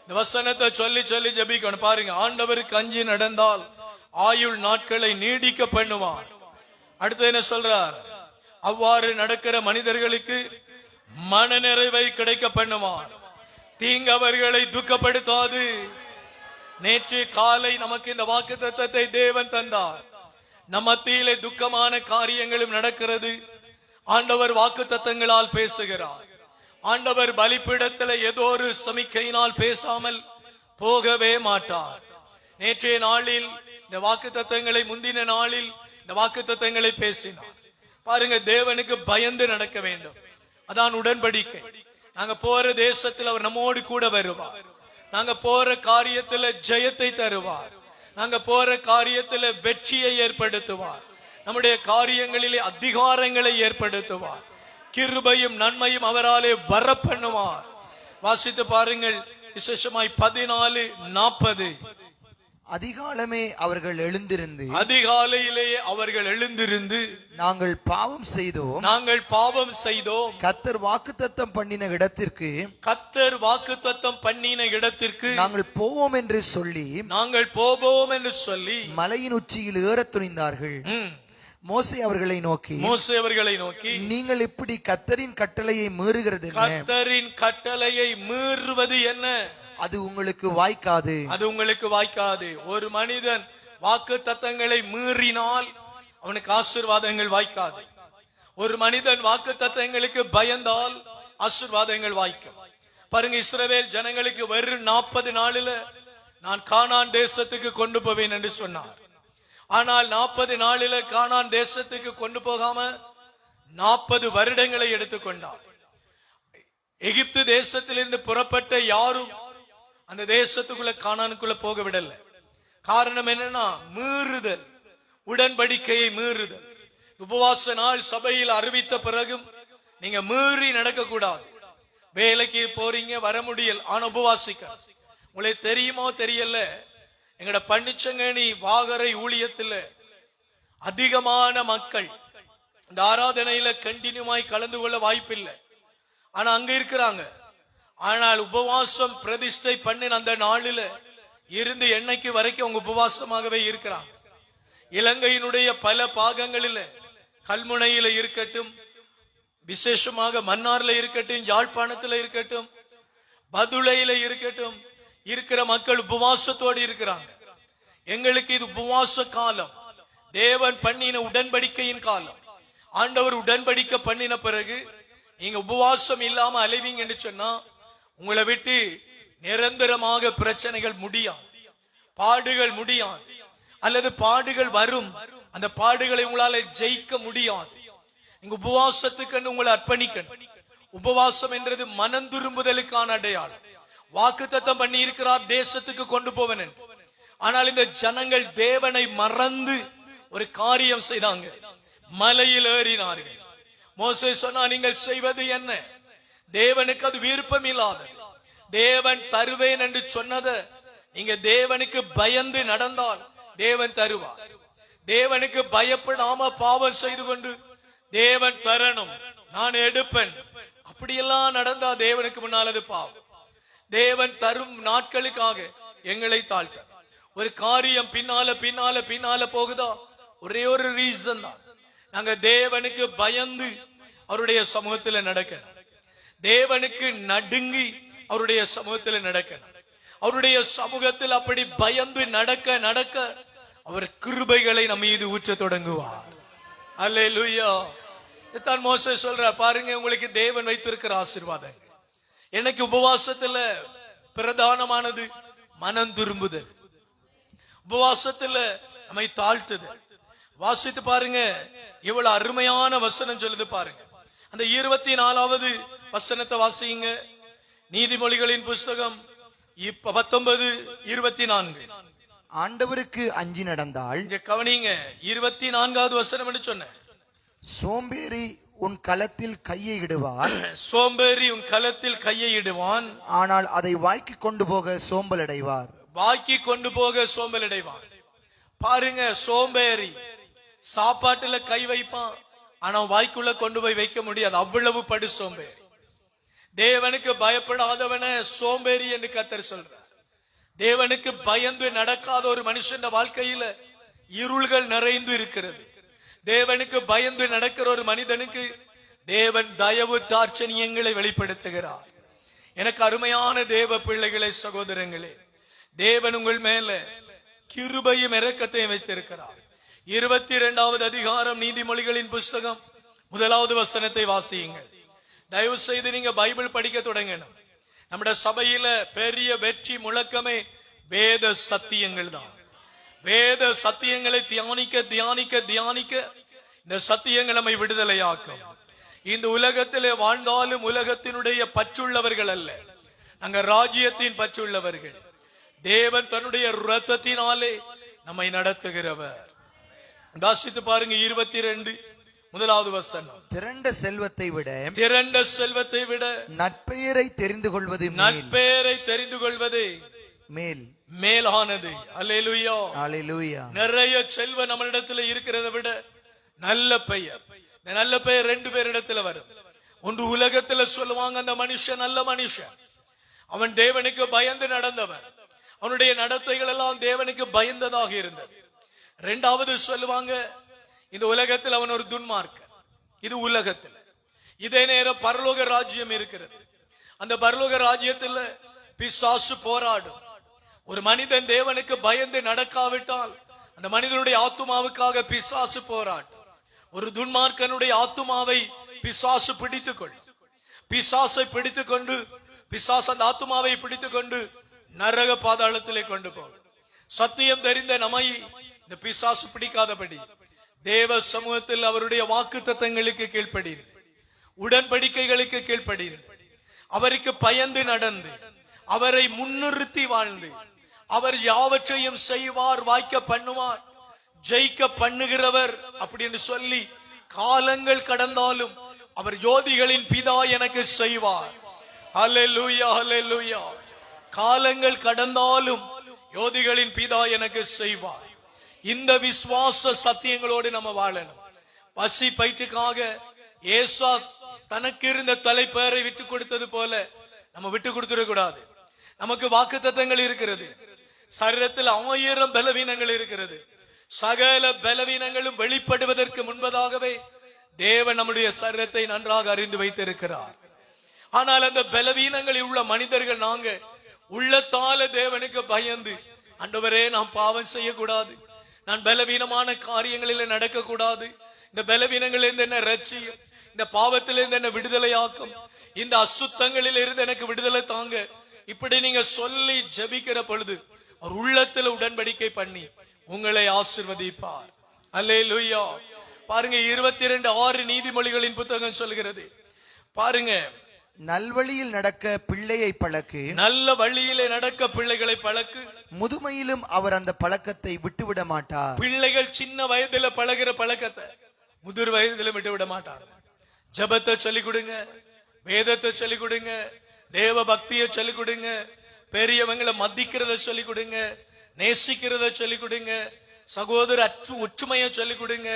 இந்த வசனத்தை சொல்லி சொல்லி ஜெபிக்கணும். பாருங்க, ஆண்டவருக்கு அஞ்சி நடந்தால் ஆயுள் நாட்களை நீடிக்க பண்ணுவார். அடுத்து என்ன சொல்றார்? அவ்வாறு நடக்கிற மனிதர்களுக்கு மன நிறைவை கிடைக்க பண்ணுவார். தீங்கு அவர்களை துக்கப்படுத்தாது. நேற்று காலை நமக்கு இந்த வாக்குத்தத்தத்தை தேவன் தந்தார். நம் மத்தியிலே துக்கமான காரியங்களும் நடக்கிறது. ஆண்டவர் வாக்குத்தத்தங்களால் பேசுகிறார். ஆண்டவர் பலிபீடத்தில் ஏதோ ஒரு சமிக்கையினால் பேசாமல் போகவே மாட்டார். நேற்றைய நாளில் இந்த வாக்குத்தத்தங்களை, முந்தின நாளில் இந்த வாக்குத்தத்தங்களை பேசினார். பாருங்க, தேவனுக்கு பயந்து நடக்க வேண்டும். அதான் உடன்படிக்கை. நாங்க போற தேசத்தில் அவர் நம்மோடு கூட வருவார். நாங்க போற காரியத்துல ஜெயத்தை தருவார். நாங்க போற காரியத்துல வெற்றியை ஏற்படுத்துவார். நம்முடைய காரியங்களிலே அதிகாரங்களை ஏற்படுத்துவார். கிருபையும் நன்மையும் அவராலே வரப்பண்ணுவார். வாசித்து பாருங்கள், விசேஷமாய் 14:40. அதிகாலமே அவர்கள் எழுந்திருந்து, அதிகாலையிலேயே அவர்கள் எழுந்திருந்து, நாங்கள் பாவம் செய்தோம், கர்த்தர் வாக்குத்தத்தம் பண்ணின இடத்திற்கு நாங்கள் போவோம் என்று சொல்லி மலையின் உச்சியில் ஏறத் துணிந்தார்கள். மோசே அவர்களை நோக்கி நீங்கள் இப்படி கர்த்தரின் கட்டளையை மீறுகிறது என்ன? கர்த்தரின் கட்டளையை மீறுவது என்ன? அது உங்களுக்கு வாய்க்காது. ஒரு மனிதன் வாக்கு தத்தங்களை மீறினால் அவனுக்கு ஆசீர்வாதங்கள் வாய்க்காது. ஒரு மனிதன் வாக்கு தத்தங்களுக்கு பயந்தால் ஆசீர்வாதங்கள் வாய்க்கும். பாருங்க, இஸ்ரவேல் ஜனங்களுக்கு வெறும் 40 நாளில் நான் கானான் தேசத்துக்கு கொண்டு போவேன் என்று சொன்னார். ஆனால் 40 நாளில் கானான் தேசத்துக்கு கொண்டு போகாம 40 வருடங்களை எடுத்துக்கொண்டார். எகிப்து தேசத்திலிருந்து புறப்பட்ட யாரும் அந்த தேசத்துக்குள்ள கானானுக்குள்ள போக விடல. காரணம் என்னன்னா, மீறுதல், உடன்படிக்கையை மீறுதல். உபவாச நாள் சபையில் அறிவித்த பிறகும் நீங்க மீறி நடக்க கூடாது. வேலைக்கு போறீங்க, வர முடியல, ஆனா உபவாசிக்க. உங்களுக்கு தெரியுமோ தெரியல, எங்கட பன்னிச்சங்கனி வாகரை ஊழியத்தில் அதிகமான மக்கள் இந்த ஆராதனையில கண்டினியூமாய் கலந்து கொள்ள வாய்ப்பில்லை. ஆனா அங்க இருக்கிறாங்க. ஆனால் உபவாசம் பிரதிஷ்டை பண்ணின அந்த நாளில் இருந்து என்னைக்கு வரைக்கும் அவங்க உபவாசமாகவே இருக்கிறாங்க. இலங்கையினுடைய பல பாகங்களில், கல்முனையில இருக்கட்டும், விசேஷமாக மன்னார்ல இருக்கட்டும், யாழ்ப்பாணத்துல இருக்கட்டும், பதுளையில இருக்கட்டும், இருக்கிற மக்கள் உபவாசத்தோடு இருக்கிறாங்க. எங்களுக்கு இது உபவாச காலம், தேவன் பண்ணின உடன்படிக்கையின் காலம். ஆண்டவர் உடன்படிக்கை பண்ணின பிறகு நீங்க உபவாசம் இல்லாம அலைவீங்க என்று சொன்னா உங்களை விட்டு நிரந்தரமாக பிரச்சனைகள் முடியாது, பாடுகள் முடியாது, அல்லது பாடுகள் வரும், அந்த பாடுகளை உங்களால ஜெயிக்க முடியாது. நீங்க உபவாசத்துக்கு உங்களை அர்ப்பணிக்கணும். உபவாசம் என்றது மனம் திரும்புதலுக்கான அடையாளம். வாக்குத்தத்தம் பண்ணி இருக்கிறார் தேசத்துக்கு கொண்டு போவேன். ஆனால் இந்த ஜனங்கள் தேவனை மறந்து ஒரு காரியம் செய்தாங்க, மலையில் ஏறினார்கள். மோசே சொன்னா, நீங்கள் செய்வது என்ன? தேவனுக்கு அது விருப்பம் இல்லாத. தேவன் தருவேன் என்று சொன்னதை நீங்க தேவனுக்கு பயந்து நடந்தால் தேவன் தருவார். தேவனுக்கு பயப்படாம பாவம் செய்து கொண்டு தேவன் தரணும், நான் எடுப்பேன், அப்படியெல்லாம் நடந்தா தேவனுக்கு முன்னால் அது பாவம். தேவன் தரும் நாட்களுக்காக எங்களை தாழ்த்த ஒரு காரியம் பின்னால பின்னால பின்னால போகுதா, ஒரே ஒரு ரீசன் தான், நாங்க தேவனுக்கு பயந்து அவருடைய சமூகத்தில் நடக்கணும். தேவனுக்கு நடுங்கி அவருடைய சமூகத்தில் நடக்கணும். அவருடைய சமூகத்தில் அப்படி பயந்து நடக்க நடக்க அவர் கிருபைகளை நம்ம மீது ஊற்ற தொடங்குவார். அல்லேலூயா. இதான் மோசே சொல்ற, பாருங்க, உங்களுக்கு தேவன் வைத்திருக்கிற ஆசீர்வாதம். எனக்கு உபவாசத்துல பிரதானமானது மனம் திரும்புதல், உபவாசத்துல நம்மை தாழ்த்துதல். வாசித்து பாருங்க, இவ்வளவு அருமையான வசனம் சொல்லுது பாருங்க. அந்த 24வது வசனத்தை வாசிங்க. நீதிமொழிகளின் புஸ்தகம் 19:24. ஆண்டவருக்கு அஞ்சி நடந்தாள். இங்க கவனிங்க, 24வது வசனம் என்று சொன்ன, சோம்பேறி உன் களத்தில் கையை இடுவார். சோம்பேறி உன் களத்தில் கையை இடுவான், ஆனால் அதை வாய்க்கு கொண்டு போக சோம்பல் அடைவார். வாய்க்கு கொண்டு போக சோம்பல் அடைவான். பாருங்க, சோம்பேறி சாப்பாட்டுல கை வைப்பான், ஆனா வாய்க்குள்ள கொண்டு போய் வைக்க முடியாது, அவ்வளவு படு சோம்பேறி. தேவனுக்கு பயப்படாதவன சோம்பேறி என்று கர்த்தர் சொல்றார். தேவனுக்கு பயந்து நடக்காத ஒரு மனுஷன் வாழ்க்கையில இருள்கள் நிறைந்து இருக்கிறது. தேவனுக்கு பயந்து நடக்கிற ஒரு மனிதனுக்கு தேவன் தயவு தாட்சணியங்களை வெளிப்படுத்துகிறார். எனக்கு அருமையான தேவ பிள்ளைகளே, சகோதரங்களே, தேவன் உங்கள் மேல கிருபையும் இரக்கத்தையும் வைத்திருக்கிறார். 22வது அதிகாரம் நீதிமொழிகளின் புஸ்தகம் 1வது வசனத்தை வாசியுங்கள். தயவு செய்து நீங்க பைபிள் படிக்க தொடங்கணும். நம்முடைய சபையில பெரிய வெற்றி முழக்கமே வேத சத்தியங்கள் தான். வேத சத்தியங்களை தியானிக்க தியானிக்க தியானிக்க இந்த சத்தியங்கள் நம்மை விடுதலையாக்கும். இந்த உலகத்திலே வாழ்ந்தாலும் உலகத்தினுடைய பற்றுள்ளவர்கள் அல்ல, நாங்க ராஜ்யத்தின் பற்றுள்ளவர்கள். தேவன் தன்னுடைய இரத்தத்தினாலே நம்மை நடத்துகிறவர். வாசித்து பாருங்க 22 முதலாவது வசனம். திரண்ட செல்வத்தை விட நற்பெயரை தெரிந்து கொள்வது நற்பெயரை தெரிந்து கொள்வது மேலானது. அல்லேலூயா, அல்லேலூயா. நிறைய செல்வம் நம்மளிடத்துல இருக்கிறத விட நல்ல பெயர், நல்ல பெயர் ரெண்டு பேரிடத்துல வரும். ஒன்று உலகத்துல சொல்லுவாங்க அந்த மனுஷன் நல்ல மனுஷன், அவன் தேவனுக்கு பயந்து நடந்தவன், அவனுடைய நடத்தைகள் எல்லாம் தேவனுக்கு பயந்ததாக இருந்தது. இரண்டாவது சொல்லுவாங்க இந்த உலகத்தில் அவன் ஒரு துன்மார்க்கன். இது உலகத்தில். இதே நேரம் பரலோக ராஜ்யம் இருக்கிறது. அந்த பரலோக ராஜ்யத்தில் பிசாசு போராடும். ஒரு மனிதன் தேவனுக்கு பயந்து நடக்காவிட்டால் அந்த மனிதனுடைய ஆத்துமாவுக்காக பிசாசு போராடும். ஒரு துன்மார்க்கனுடைய ஆத்துமாவை பிசாசு பிடித்துக் கொள்ளும். பிசாசை பிடித்துக் கொண்டு பிசாசு அந்த ஆத்துமாவை பிடித்துக் கொண்டு நரக பாதாளத்திலே கொண்டு போகும். சத்தியம் தெரிந்த நம்மை இந்த பிசாசு பிடிக்காதபடி தேவ சமூகத்தில் அவருடைய வாக்கு தத்தங்களுக்கு கீழ்ப்படிந்து, உடன்படிக்கைகளுக்கு கீழ்ப்படிந்து, அவருக்கு பயந்து நடந்து, அவரை முன்னிறுத்தி வாழ்ந்து, அவர் யாவற்றையும் செய்வார், வாய்க்க பண்ணுவார், ஜெயிக்க பண்ணுகிறவர் அப்படின்னு சொல்லி காலங்கள் கடந்தாலும் அவர் ஜோதிகளின் பிதா எனக்கு செய்வார். அல்லேலூயா, அல்லேலூயா. காலங்கள் கடந்தாலும் யோதிகளின் பிதா எனக்கு செய்வார். இந்த விசுவாச சத்தியங்களோடு நம்ம வாழணும். பசி பயிற்சிக்காக ஏசா தனக்கு இருந்த தலைப்பெயரை விட்டு கொடுத்தது போல நம்ம விட்டு கொடுத்துட கூடாது. நமக்கு வாக்குத்தத்தங்கள் இருக்கிறது. சரீரத்தில் 1000 பலவீனங்கள் இருக்கிறது. சகல பலவீனங்களும் வெளிப்படுவதற்கு முன்பதாகவே தேவன் நம்முடைய சரீரத்தை நன்றாக அறிந்து வைத்திருக்கிறார். ஆனால் அந்த பலவீனங்களில் உள்ள மனிதர்கள் நாங்க உள்ளத்தால தேவனுக்கு பயந்து, ஆண்டவரே நான் பாவம் செய்யக்கூடாது, நான் பலவீனமான காரியங்களில் நடக்க கூடாது, இந்த பலவீனங்களிலிருந்து என்ன ரட்சியும், இந்த பாவத்திலிருந்து என்ன விடுதலையாக்கும், இந்த அசுத்தங்களில் இருந்து எனக்கு விடுதலை தாங்க, இப்படி நீங்க சொல்லி ஜெபிக்கிற பொழுது அவர் உள்ளத்துல உடன்படிக்கை பண்ணி உங்களை ஆசீர்வதிப்பார். அல்லேலூயா. பாருங்க 22:6 நீதிமொழிகளின் புத்தகம் சொல்கிறது. பாருங்க, நல்வழியில் நடக்க பிள்ளையை பழக்கு, நல்ல வழியிலே நடக்க பிள்ளைகளை பழக்கு, முதுமையிலும் அவர் அந்த பழக்கத்தை விட்டுவிட மாட்டார். பிள்ளைகள் சின்ன வயதுல பழகிற பழக்கத்தை முதிர் வயதுல விட்டுவிட மாட்டாங்க. ஜபத்தை சொல்லிக் கொடுங்க, வேதத்தை சொல்லிக் கொடுங்க, தேவ பக்தியை சொல்லிக் கொடுங்க, பெரியவங்களை மதிக்கிறத சொல்லிக் கொடுங்க, நேசிக்கிறத சொல்லிக் கொடுங்க, சகோதர ஒற்றுமையை சொல்லிக் கொடுங்க,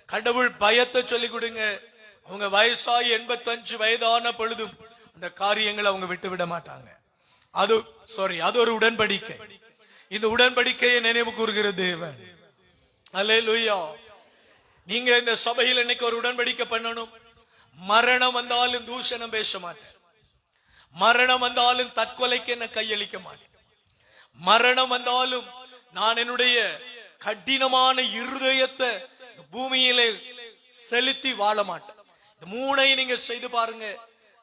கடவுள் பயத்தை சொல்லிக் கொடுங்க. அவங்க வயசாகி 85 வயதான பொழுதும் அந்த காரியங்களை அவங்க விட்டு விட மாட்டாங்க. அது ஒரு உடன்படிக்கை. இந்த உடன்படிக்கையை நினைவு கூறுகிற தேவன். அல்லேலூயா. நீங்க இந்த சபையில் இன்னைக்கு ஒரு உடன்படிக்கை பண்ணணும். மரணம் வந்தாலும் தூஷணம் பேச மாட்டேன், மரணம் வந்தாலும் தற்கொலைக்கு என்ன கையளிக்க மாட்டேன், மரணம் வந்தாலும் நான் என்னுடைய கடினமான இருதயத்தை பூமியிலே செலுத்தி வாழ மாட்டேன். இந்த மூணையும் நீங்க செய்து பாருங்க,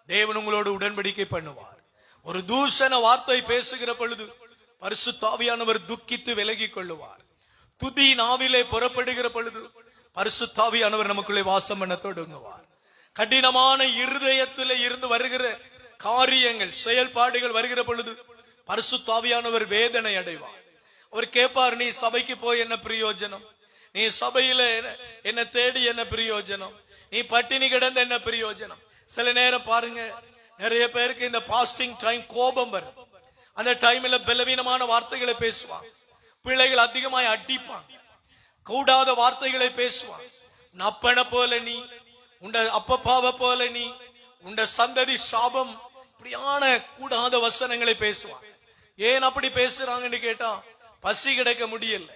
தேவன் உங்களோடு உடன்படிக்கை பண்ணுவார். ஒரு தூஷண வார்த்தை பேசுகிற பொழுது பரிசுத்த ஆவியானவர் துக்கித்து விலகி கொள்ளுவார். துதி நாவிலே புறப்படுகிற பொழுது பரிசுத்த ஆவியானவர் நமக்குள்ளே வாசம் பண்ண தொடங்குவார். கடினமான இருதயத்திலே இருந்து வருகிற காரியங்கள், செயல்பாடுகள் வருகிற பொழுது பரிசுத்த ஆவியானவர் வேதனை அடைவார். அவர் கேட்பார், நீ சபைக்கு போய் என்ன பிரயோஜனம், நீ சபையில என்ன தேடி என்ன பிரயோஜனம், நீ பட்டினி கிடந்த என்ன பிரயோஜனம். சில நேரம் பாருங்க, நிறைய பேருக்கு இந்த பாஸ்டிங் டைம் கோபம் வரும். அந்த டைம்ல பலவீனமான வார்த்தைகளை பேசுவாங்க, பிள்ளைகள் அதிகமாய் அடிப்பாங்க, கூடாத வார்த்தைகளை பேசுவாங்க. உன் அப்பனை போல நீ, உண்ட அப்பப்பாவை போல நீ, உண்ட சந்ததி சாபம், இப்படியான கூடாத வசனங்களை பேசுவாங்க. ஏன் அப்படி பேசுறாங்கன்னு கேட்டா, பசி கிடைக்க முடியல.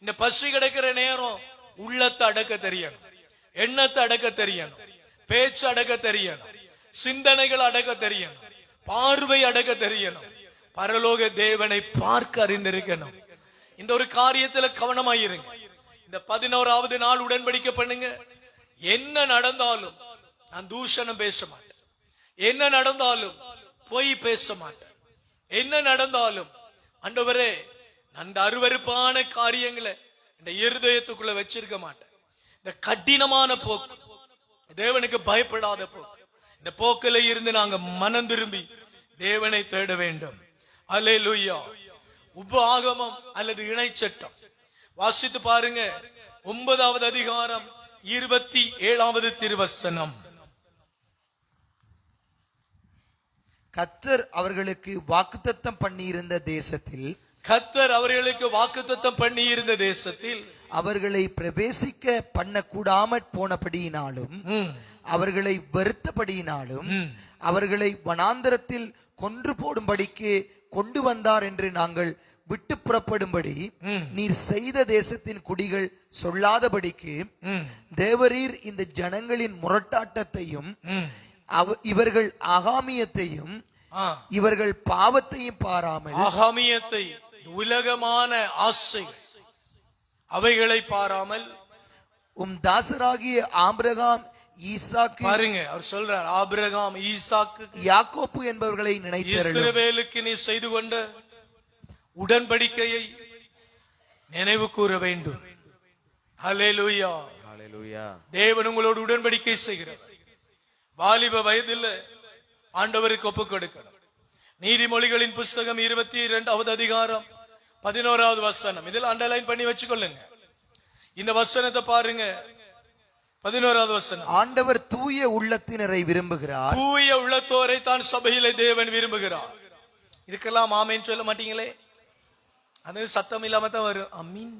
இந்த பசி கிடைக்கிற நேரம் உள்ளத்தை அடக்க தெரியணும், எண்ணத்தை அடக்க தெரியணும், பேச்சு அடக்க தெரியணும், சிந்தனைகள் அடக்க தெரியணும், பார்வை அடக்க தெரியணும், பரலோக தேவனை பார்க்க அறிந்திருக்கணும். இந்த ஒரு காரியத்துல கவனமாயிருங்க. இந்த 11வது நாள் உடன்படிக்கை பண்ணுங்க. என்ன நடந்தாலும் நான் தூஷணம் பேச மாட்டேன், என்ன நடந்தாலும் பொய் பேச மாட்டேன், என்ன நடந்தாலும் ஆண்டவரே அந்த அருவருப்பான காரியங்களை இந்த இருதயத்துக்குள்ள வச்சிருக்க மாட்டேன். இந்த கடினமான போக்கு, தேவனுக்கு பயப்படாத போக்கு, இந்த போக்கில இருந்து நாங்க மனம் திரும்பி தேவனை தேட வேண்டும். அல்லேலூயா. உப ஆகமம் அல்லது இணை சட்டம் வாசித்து பாருங்க. 9வது அதிகாரம் 27வது திருவசனம். கர்த்தர் அவர்களுக்கு வாக்குத்தத்தம் பண்ணியிருந்த தேசத்தில், கர்த்தர் அவர்களுக்கு வாக்குத்தத்தம் பண்ணி இருந்த தேசத்தில் அவர்களை பிரவேசிக்க பண்ண கூடாமற் போனபடியினாலும், அவர்களை வெறுத்தபடியினாலும், அவர்களை வனாந்தரத்தில் கொன்று போடும்படிக்கு கொண்டு வந்தார் என்று நாங்கள் விட்டு புறப்படும்படி நீர் செய்த தேசத்தின் குடிகள் சொல்லாதபடிக்கு தேவரீர் இந்த ஜனங்களின் முரட்டாட்டத்தையும் இவர்கள் ஆகாமியத்தையும் இவர்கள் பாவத்தையும் பாராமல், ஆகாமியத்தை உலகமான ஆசை அவைகளை பாராமல், தாசராகிய ஆபிரகாம் ஈசாக்கு, பாருங்க அவர் சொல்றார், ஆபிரகாம் ஈசாக்கு யாக்கோப்பு என்பவர்களை நினைத்தருளும். இஸ்ரவேலுக்கு நீ செய்து கொண்ட உடன்படிக்கையை நினைவு கூற வேண்டும். ஹல்லேலூயா, ஹல்லேலூயா. தேவன் உங்களோடு உடன்படிக்கை செய்கிறார். வாலிப வயதில் ஆண்டவருக்கு ஒப்புக் கொடுக்கணும். நீதிமொழிகளின் புஸ்தகம் 22வது அதிகாரம் 11வது வசனம். இதில் அண்டர்லைன் பண்ணி வச்சுக்கொள்ளுங்க. இந்த வசனத்தை பாருங்க. 11வது வசனம். ஆண்டவர் தூய உள்ளத்தினரை விரும்புகிறார். தூய உள்ளத்தோரை தான் சபையிலே தேவன் விரும்புகிறார். இதுக்கெல்லாம் ஆமென் சொல்ல மாட்டீங்களே? அது சத்தம் இல்லாம தான் வரும். ஆமீன்.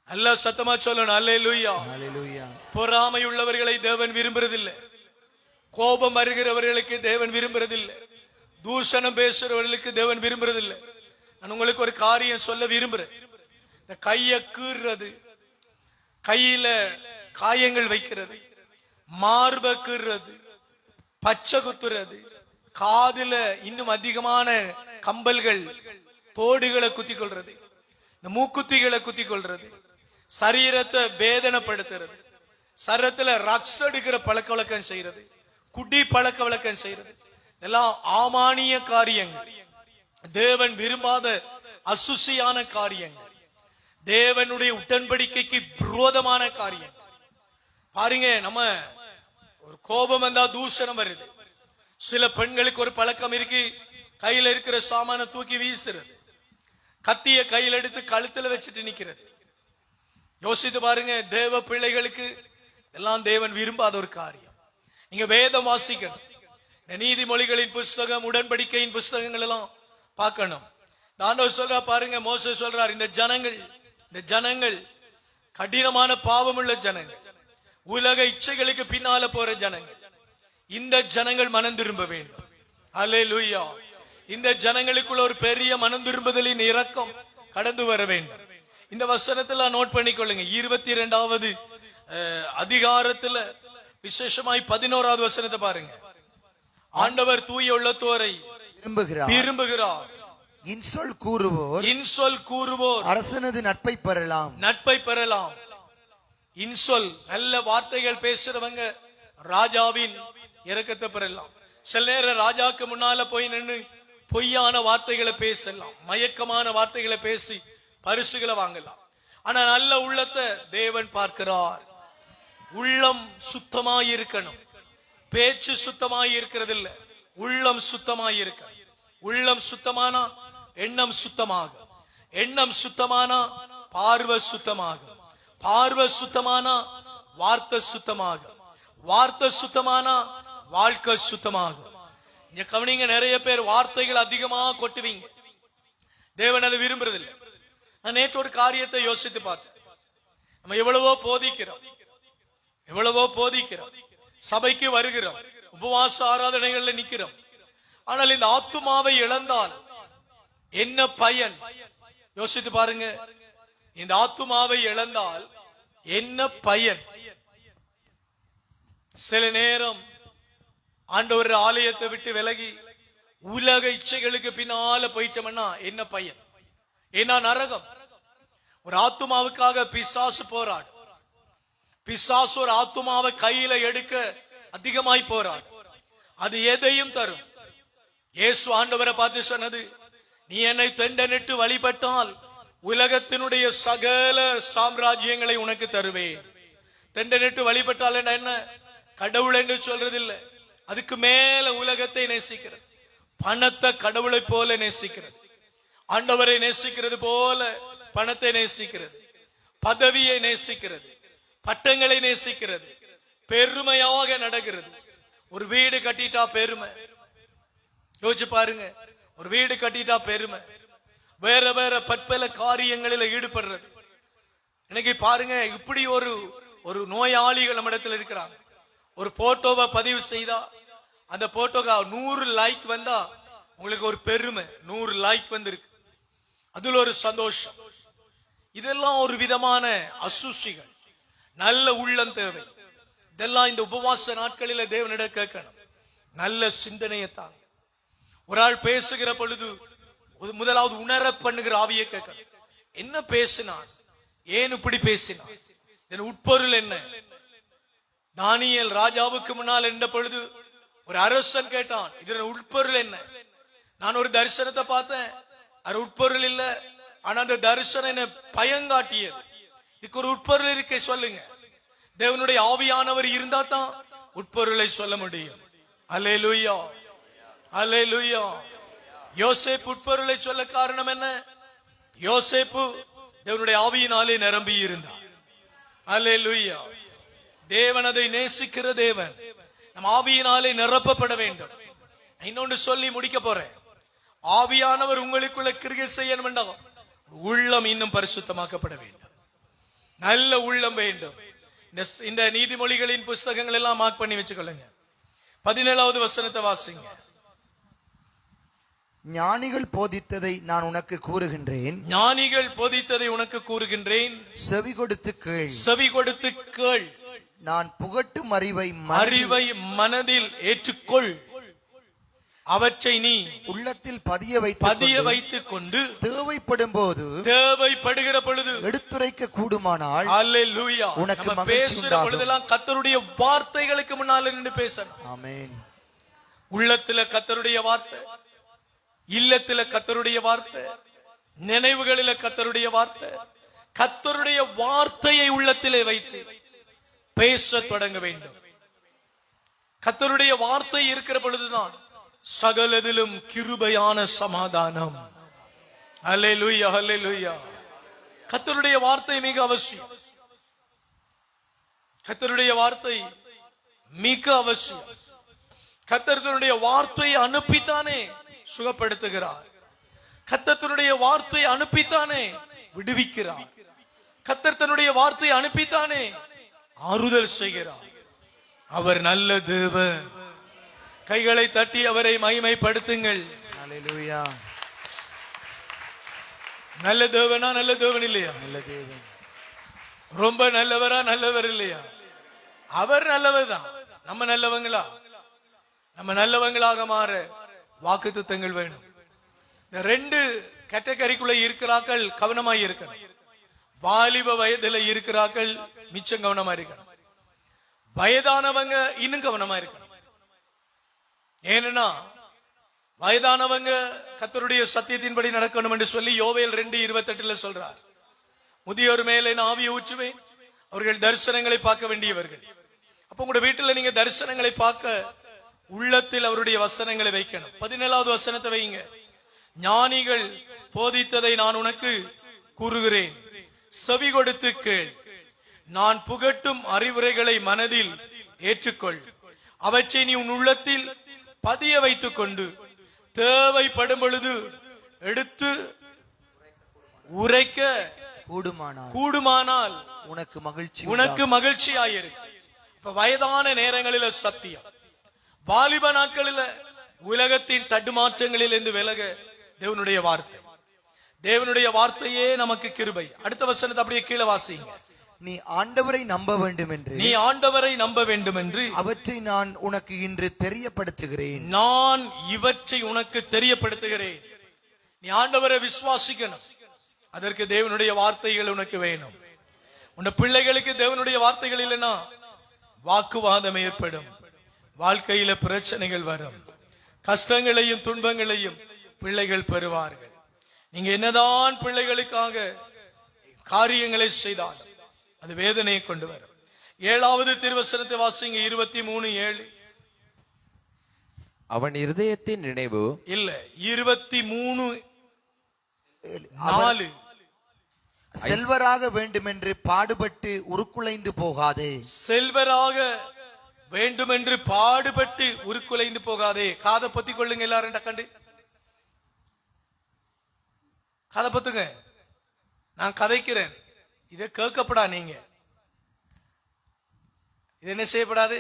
நல்ல சத்தமா சொல்லணும். அல்லேலூயா, அல்லேலூயா. பொறாமை உள்ளவர்களை தேவன் விரும்புறதில்லை. கோபம் வருகிறவர்களுக்கு தேவன் விரும்புறதில்லை. தூஷணம் பேசுறவர்களுக்கு தேவன் விரும்புறதில்லை. நான் உங்களுக்கு ஒரு காரியம் சொல்ல விரும்புறேன். இந்த கைய கீறுறது, கையில காயங்கள் வைக்கிறது, மார்ப கீறுறது, பச்சை குத்துறது, காதுல இன்னும் அதிகமான கம்பல்கள் தோடுகளை குத்தி கொள்றது, இந்த மூக்குத்திகளை குத்தி கொள்றது, சரீரத்தை வேதனைப்படுத்துறது, சரீரத்துல ரக்ஸ் எடுக்கிற பழக்க வழக்கம் செய்யறது, குடி பழக்க வழக்கம் செய்யறது, இதெல்லாம் ஆமானிய காரியங்கள், தேவன் விரும்பாத அசுசியான காரியங்கள், தேவனுடைய உடன்படிக்கைக்கு விரோதமான காரியங்கள். பாருங்க, நம்ம ஒரு கோபம் வந்தா தூஷணம் வருது. சில பெண்களுக்கு ஒரு பழக்கம் இருக்கு, கையில இருக்கிற சாமான தூக்கி வீசுறது, கத்திய கையில் எடுத்து கழுத்துல வச்சுட்டு நிக்கிறது. யோசித்து பாருங்க, தேவ பிள்ளைகளுக்கு எல்லாம் தேவன் விரும்பாத ஒரு காரியம். நீங்க வேதம் வாசிக்கணும். இந்த நீதிமொழிகளின் புஸ்தகம், உடன்படிக்கையின் புஸ்தகங்கள் எல்லாம் பார்க்கணும். ஆண்டவர் சொல்றா பாருங்க, மோசே சொல்றார், இந்த ஜனங்கள் கடினமான பாவம் உள்ள ஜனங்கள், உலக இச்சைகளுக்கு பின்னால போற ஜனங்கள். இந்த ஜனங்கள் மனம் திரும்ப வேண்டும். அல்லேலூயா. இந்த ஜனங்களுக்குள்ள ஒரு பெரிய மனம் திரும்புதலின் இரக்கம் கடந்து வர வேண்டும். இந்த வசனத்துல நோட் பண்ணிக்கொள்ளுங்க. 22வது அதிகாரத்துல விசேஷமாய் 11வது வசனத்தை பாருங்க. ஆண்டவர் தூய உள்ளத்தோரை விரும்புகிறார். இன்சொல் கூறுவோர் அரசனது நட்பை பெறலாம். இன்சொல், நல்ல வார்த்தைகள் பேசுறவங்க ராஜாவின் இரக்கத்தை பெறலாம். சில நேரம் ராஜாக்கு முன்னால போய் நின்று பொய்யான வார்த்தைகளை பேசலாம், மயக்கமான வார்த்தைகளை பேசி பரிசுகளை வாங்கலாம். ஆனா நல்ல உள்ளத்தை தேவன் பார்க்கிறார். உள்ளம் சுத்தமாய் இருக்கணும். பேச்சு சுத்தமாய் இருக்கிறது இல்ல, உள்ளம் சுத்தமாய் இருக்க. உள்ளம் சுத்தமானா எண்ணம் சுத்தமாகும். எண்ணம் சுத்தமானா பார்வை சுத்தமாகும். பார்வை சுத்தமானா வார்த்தை சுத்தமாகும். வார்த்தை சுத்தமானா வாழ்க்கை சுத்தமாகும். இங்க கவனிங்க, நிறைய பேர் வார்த்தைகள் அதிகமா கொட்டுவீங்க. தேவன் அதை விரும்புறதில்லை. நான் நேற்று ஒரு காரியத்தை யோசித்து பார்த்தேன். நம்ம எவ்வளவோ போதிக்கிறோம், சபைக்கு வருகிறோம், உபவாச ஆராதனைகள்ல நிக்கிறோம். ஆனால் இந்த ஆத்துமாவை இழந்தால் என்ன பயன்? யோசித்து பாருங்க. இந்த ஆத்துமாவை இழந்தால் என்ன பயன்? சில நேரம் ஆண்டவர் ஆலயத்தை விட்டு விலகி உலக இச்சைகளுக்கு பின்னால போயிட்டோம்னா என்ன பயன்? ஏன்னா நரகம். ஒரு ஆத்துமாவுக்காக பிசாசு போராடு. பிசாசு ஒரு ஆத்துமாவை கையில எடுக்க அதிகமாய் போராடு. அது எதையும் தரும். இயேசு ஆண்டவரை பார்த்து சொன்னது, நீ என்னை தெண்டனிட்டு வழிபட்டால் உலகத்தினுடைய சகல சாம்ராஜ்யங்களை உனக்கு தருவேன். தெண்டனிட்டு வழிபட்டால் என்ன? கடவுள் என்று சொல்றதில்லை, அதுக்கு மேல உலகத்தை நேசிக்கிறது, பணத்தை கடவுளை போல நேசிக்கிறது, ஆண்டவரை நேசிக்கிறது போல பணத்தை நேசிக்கிறது, பதவியை நேசிக்கிறது, பட்டங்களை நேசிக்கிறது, பெருமையாக நடக்கிறது. ஒரு வீடு கட்டிட்டா பெருமை. யோசிச்சு பாருங்க, ஒரு வீடு கட்டிட்டா பெருமை. வேற வேற பற்பல காரியங்களில் ஈடுபடுறது. இன்னைக்கு பாருங்க, இப்படி ஒரு நோயாளிகள் நம்ம இடத்துல இருக்கிறாங்க. ஒரு போட்டோவை பதிவு செய்தா அந்த போட்டோக்கு 100 லைக் வந்தா உங்களுக்கு ஒரு பெருமை. 100 லைக் வந்திருக்கு, அதுல ஒரு சந்தோஷம். இதெல்லாம் ஒரு விதமான அசுசிகள். நல்ல உள்ளம் தேவை. இதெல்லாம் இந்த உபவாச நாட்களில தேவனிடம் கேட்கணும். நல்ல சிந்தனையை தாங்க. ஒரு ஆள் பேசுகிற பொழுது முதலாவது உணர பண்ணுகிற ஆவியை கேட்கணும். என்ன பேசினான், ஏன் இப்படி பேசினான், இதன் உட்பொருள் என்ன? தானியேல் ராஜாவுக்கு முன்னால் என்ற பொழுது ஒரு அரசன் கேட்டான், இதன் உட்பொருள் என்ன? நான் ஒரு தரிசனத்தை பார்த்தேன், அது உட்பொருள் இல்ல, ஆனா அந்த தரிசனம் என்ன பயங்காட்டியது. இதுக்கு ஒரு உட்பொருள் இருக்க சொல்லுங்க. தேவனுடைய ஆவியானவர் இருந்தா தான் உட்பொருளை சொல்ல முடியும். அல்லேலூயா, அல்லேலூயா. யோசேப்பு உட்பொருளை சொல்ல காரணம் என்ன? யோசேப்பு தேவனுடைய ஆவியினாலே நிரம்பி இருந்தார். அல்லேலூயா. தேவன் அதை நேசிக்கிற தேவன். நம் ஆவியினாலே நிரப்பப்பட வேண்டும். இன்னொன்று சொல்லி முடிக்க போறேன். ஆவியானவர் உங்களுக்குள்ள கிரியை செய்யணும் என்றால் உள்ளம் இன்னும் பரிசுத்தமாக்கப்பட வேண்டும். நல்ல உள்ளம் வேண்டும். இந்த நீதிமொழிகளின் புஸ்தகங்கள் எல்லாம் மார்க் பண்ணி வச்சுக்கொள்ளுங்க. 17வது வசனத்தை வாசிங்க. ஞானிகள் போதித்ததை நான் உனக்கு கூறுகின்றேன், ஞானிகள் போதித்ததை உனக்கு கூறுகின்றேன், செவி கொடுத்து கேள், செவி கொடுத்து கேள். நான் புகட்டும் அறிவை மனதில் ஏற்றுக்கொள், அவற்றை நீ உள்ளத்தில் பதிய வைத்துக் கொண்டு தேவைப்படுகிற பொழுது எடுத்துரைக்க கூடுமானால் அல்லேலூயா. உனக்கு பேசுற பொழுதெல்லாம் கர்த்தருடைய வார்த்தைகளுக்கு முன்னால நின்று பேசணும். ஆமென். உள்ளத்துல கர்த்தருடைய வார்த்தை, இல்லத்துல கர்த்தருடைய வார்த்தை, நினைவுகளில கர்த்தருடைய வார்த்தை. கர்த்தருடைய வார்த்தையை உள்ளத்திலே வைத்து பேச தொடங்க வேண்டும். கர்த்தருடைய வார்த்தை இருக்கிற பொழுதுதான் சகலதிலும் கிருபையான சமாதானம். அல்லேலூயா, அல்லேலூயா. கர்த்தருடைய வார்த்தை மிக அவசியம். கர்த்தருடைய வார்த்தை மிக அவசியம். கர்த்தருடைய வார்த்தையை அனுப்பித்தானே சுகப்படுத்துகிறார். கர்த்தருடைய வார்த்தையை அனுப்பித்தானே விடுவிக்கிறார். கர்த்தருடைய வார்த்தையை அனுப்பித்தானே ஆறுதல் செய்கிறார். அவர் நல்ல தேவன். கைகளை தட்டி அவரை மகிமைப்படுத்துங்கள். அல்லேலூயா. நல்ல தேவனா? நல்ல தேவன் இல்லையா? நல்ல தேவன். ரொம்ப நல்லவரா? நல்லவர் இல்லையா? அவர் நல்லவர் தான். நம்ம நல்லவங்களா? நம்ம நல்லவங்களாக மாற வாக்குத்தத்தங்கள் வேணும். இந்த 2 கேட்டகரிக்குள்ள இருக்கிறார்கள், கவனமாய் இருக்கணும். வாலிப வயதுல இருக்கிறார்கள், மிச்சம் கவனமா இருக்கணும். வயதானவங்க இன்னும் கவனமா இருக்கணும். ஏன்னா வயதானவங்க கர்த்தருடைய சத்தியத்தின்படி நடக்கணும் என்று சொல்லி யோவேல் 2:28 சொல்றார். முதியோர் மேலே நான் ஆவியை ஊற்றுவேன், அவர்கள் தரிசனங்களை பார்க்க வேண்டியவர்கள். அப்ப உங்களுடைய வீட்டுல நீங்க தரிசனங்களை பார்க்க உள்ளத்தில் அவருடைய வசனங்களை வைக்கணும். 17வது வசனத்தை வைங்க. ஞானிகள் போதித்ததை நான் உனக்கு கூறுகிறேன், செவி கொடுத்து கேள். நான் புகட்டும் அறிவுரைகளை மனதில் ஏற்றுக்கொள், அவற்றை நீ உன் உள்ளத்தில் பதிய வைத்துக் கொண்டு தேவைப்படும் பொழுது எடுத்து உரைக்க கூடுமானால் உனக்கு மகிழ்ச்சியாயிருக்கு. இப்ப வயதான நேரங்களில சத்தியம், வாலிப நாட்களில உலகத்தின் தடுமாற்றங்களில் இருந்து விலக தேவனுடைய வார்த்தை. தேவனுடைய வார்த்தையே நமக்கு கிருபை. அடுத்த வசனத்தை அப்படியே கீழே வாசிங்க. நீ ஆண்டவரை நம்ப வேண்டும் என்று, நீ ஆண்டவரை நம்ப வேண்டும் என்று அவற்றை நான் உனக்கு இன்று தெரியப்படுத்துகிறேன். நான் இவற்றை உனக்கு தெரியப்படுத்துகிறேன். நீ ஆண்டவரை விசுவாசிக்கணும். அதற்கு தேவனுடைய வார்த்தைகள் உனக்கு வேணும். உன் பிள்ளைகளுக்கு தேவனுடைய வார்த்தைகள் இல்லைன்னா வாக்குவாதம் ஏற்படும், வாழ்க்கையில பிரச்சனைகள் வரும், கஷ்டங்களையும் துன்பங்களையும் பிள்ளைகள் பெறுவார்கள். நீங்க என்னதான் பிள்ளைகளுக்காக காரியங்களை செய்தாலும் அது வேதனையை கொண்டு வரும். 7வது திருவசனத்தை வாசிங்க. 23:7. அவன் இருதயத்தின் நினைவு இல்ல, 23:4. செல்வராக வேண்டுமென்று பாடுபட்டு உருக்குலைந்து போகாதே. செல்வராக வேண்டுமென்று பாடுபட்டு உருக்குலைந்து போகாதே. காதை பொத்தி கொள்ளுங்க எல்லாரும் கண்டு கதை பத்துங்க. நான் கதைக்கிறேன், இதை கேட்கப்படா. நீங்க இது என்ன செய்யப்படாது,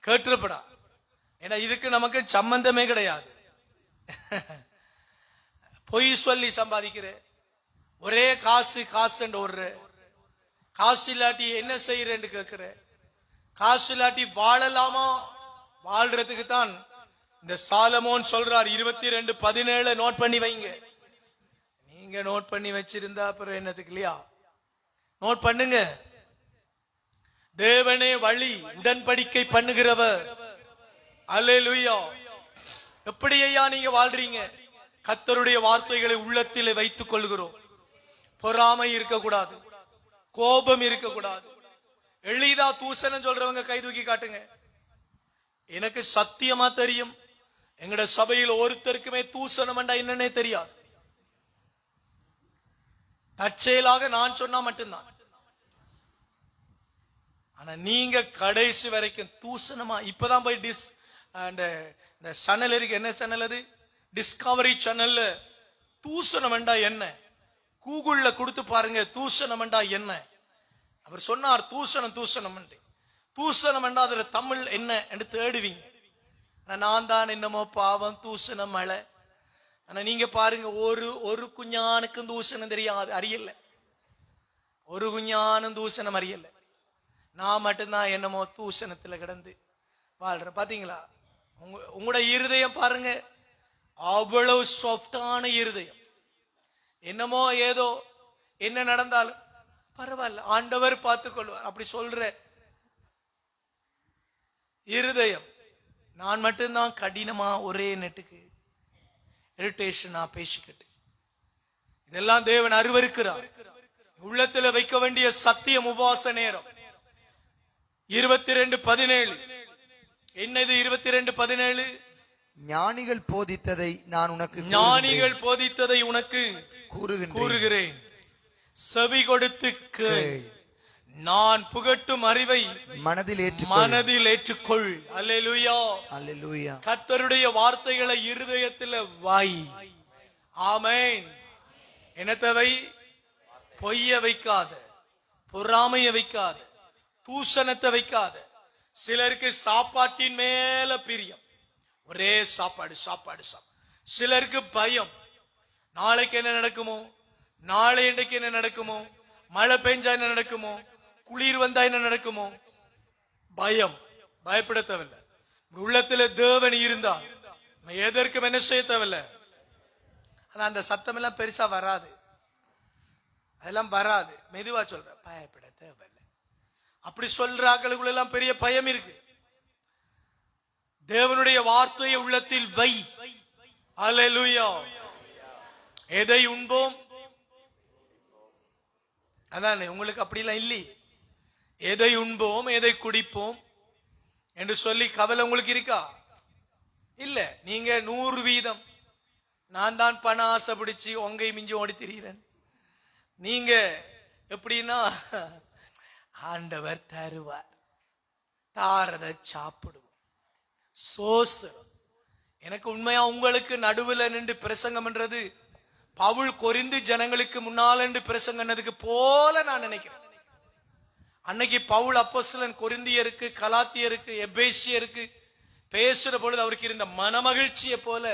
கேட்டுப்படா. ஏன்னா இதுக்கு நமக்கு சம்பந்தமே கிடையாது. பொய் சொல்லி சம்பாதிக்கிற, ஒரே காசு காசுன்னு ஓடுற, காசு இல்லாட்டி என்ன செய்யறேன்னு கேட்கிற, காசு இல்லாட்டி வாழலாமா? வாழ்றதுக்கு தான் இந்த சாலமோன் சொல்றார். 22:17 நோட் பண்ணி வைங்க. நீங்க நோட் பண்ணி வச்சிருந்தா அப்புறம் என்னத்துக்கு இல்லையா? நோட் பண்ணுங்க. தேவனே வழி, உடன்படிக்கை பண்ணுகிறவர். அல்லேலூயா. எப்படி ஐயா நீங்க வாழ்றீங்க? கர்த்தருடைய வார்த்தைகளை உள்ளத்திலே வைத்துக் கொள்கிறோம். பொறாமை இருக்கக்கூடாது, கோபம் இருக்கக்கூடாது. எளிதா தூசணம் சொல்றவங்க கை தூக்கி காட்டுங்க. எனக்கு சத்தியமா தெரியும், எங்கட சபையில் ஒருத்தருக்குமே தூசணம் என்னன்னே தெரியாது. தற்செயலாக நான் சொன்னா மட்டும்தான். ஆனா நீங்க கடைசி வரைக்கும் தூசணமா இப்பதான் போய் இந்த சேனல் இருக்கு. என்ன சேனல் அது? டிஸ்கவரி சேனல்ல தூசணம் என்ன, கூகுள்ல கொடுத்து பாருங்க தூசணம் என்ன. அவர் சொன்னார் தூசணம் தூசணம் அதுல தமிழ் என்ன என்று தேடுவீங்க. நான் தான் என்னமோ பாவம் தூசணம் மழை. ஆனா நீங்க பாருங்க, ஒரு குஞ்ஞானுக்கும் தூசணம் தெரியாது, அறியல. ஒரு குஞ்ஞானும் தூசணம் அறியல. நான் மட்டும்தான் என்னமோ தூசணத்துல கிடந்து வாழ்றேன். பாத்தீங்களா? உங்களோட இருதயம் பாருங்க, அவ்வளவு சாஃப்டான இருதயம். என்னமோ ஏதோ என்ன நடந்தாலும் பரவாயில்ல, ஆண்டவர் பார்த்துக் கொள்வார் அப்படி சொல்ற இருதயம். நான் மட்டும்தான் கடினமா ஒரே நெட்டுக்கு இரிட்டேஷனா பேசிக்கிட்டு, இதெல்லாம் தேவன் அருவருக்கிறார். உள்ளத்துல வைக்க வேண்டிய சத்தியம் உபவாச நேரம் 22:17. என்னது 22:17? ஞானிகள் போதித்ததை நான் உனக்கு கூறுகிறேன். செவி கொடுத்து கேள். நான் புகட்டும் அறிவை மனதில் ஏற்றுக்கொள். அல்லேலூயா, அல்லேலூயா. கர்த்தருடைய வார்த்தைகளை இருதயத்தில் வை. ஆமென். என்னத்தை வை? பொய்ய வைக்காத, பொறாமைய வைக்காத, தூஷணத்தை வைக்காத. சிலருக்கு சாப்பாட்டின் மேல பிரியம், ஒரே சாப்பாடு. சிலருக்கு பயம், நாளைக்கு என்ன நடக்குமோ, நாளை இன்றைக்கு என்ன நடக்குமோ, மழை பெஞ்சா என்ன நடக்குமோ, குளிர் வந்தா என்ன நடக்குமோ, பயம். பயப்பட தேவையில்லை. உள்ளத்துல தேவன் இருந்தா எதற்கும் என்ன செய்ய தேவையில்லை. அந்த சத்தம் எல்லாம் பெருசா வராது, அதெல்லாம் வராது. மெதுவா சொல்ற, பயப்பட தேவையில்லை. அப்படி சொல்ற ஆக்களுக்குள்ள எல்லாம் பெரிய பயம் இருக்கு. தேவனுடைய வார்த்தையை உள்ளத்தில் வை. அல்லேலூயா. எதை உண்போம், அதானே உங்களுக்கு அப்படிலாம் இல்லை. எதை உண்போம், எதை குடிப்போம் என்று சொல்லி கவலை உங்களுக்கு இருக்கா? இல்ல. நீங்க 100% நான் தான் பண ஆசை பிடிச்சு ஒங்கை மிஞ்சி ஓடி திரிகிறேன். நீங்க எப்படின்னா, ஆண்டவர் தருவார், தாரத சாப்பிடுவோம். சோசு எனக்கு உண்மையா உங்களுக்கு நடுவில் நின்று பிரசங்கம் பண்றது பவுல் கொரிந்து ஜனங்களுக்கு முன்னால் என்று பிரசங்கனதுக்கு போல நான் நினைக்கிறேன். அன்னைக்கு பவுல் அப்போஸ்தலன் கொரிந்தியருக்கு, கலாத்தியருக்கு, எபேசியருக்கு பேசுற பொழுது அவருக்கு இருந்த மனமகிழ்ச்சியை போல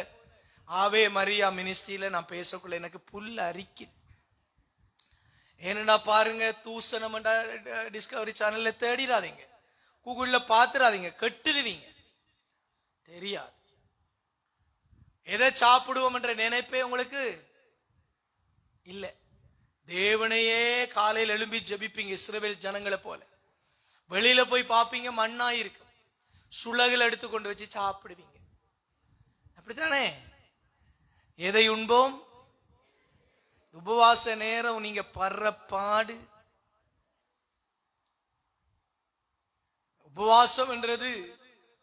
ஆவே மரியா மினிஸ்ட்ரியில நான் பேசக்குள்ள எனக்கு புல்ல அரிக்குது. ஏன்னா பாருங்க, தூசணம் டிஸ்கவரி சேனல்ல தேடிடாதீங்க, கூகுள்ல பாத்துறாதீங்க, கெட்டுருவீங்க. தெரியாது. எதை சாப்பிடுவோம் என்ற நினைப்பே உங்களுக்கு இல்ல. தேவனையே காலையில் எழும்பி ஜெபிப்பீங்க, இஸ்ரவேல் ஜனங்களை போல. வெளியில போய் பாப்பீங்க, மண்ணா இருக்கும், சுளகுல எடுத்து கொண்டு வச்சு சாப்பிடுவீங்க. அப்படித்தானே? எதை உண்போம்? உபவாச நேரம் நீங்க படுற பாடு. உபவாசம் என்றது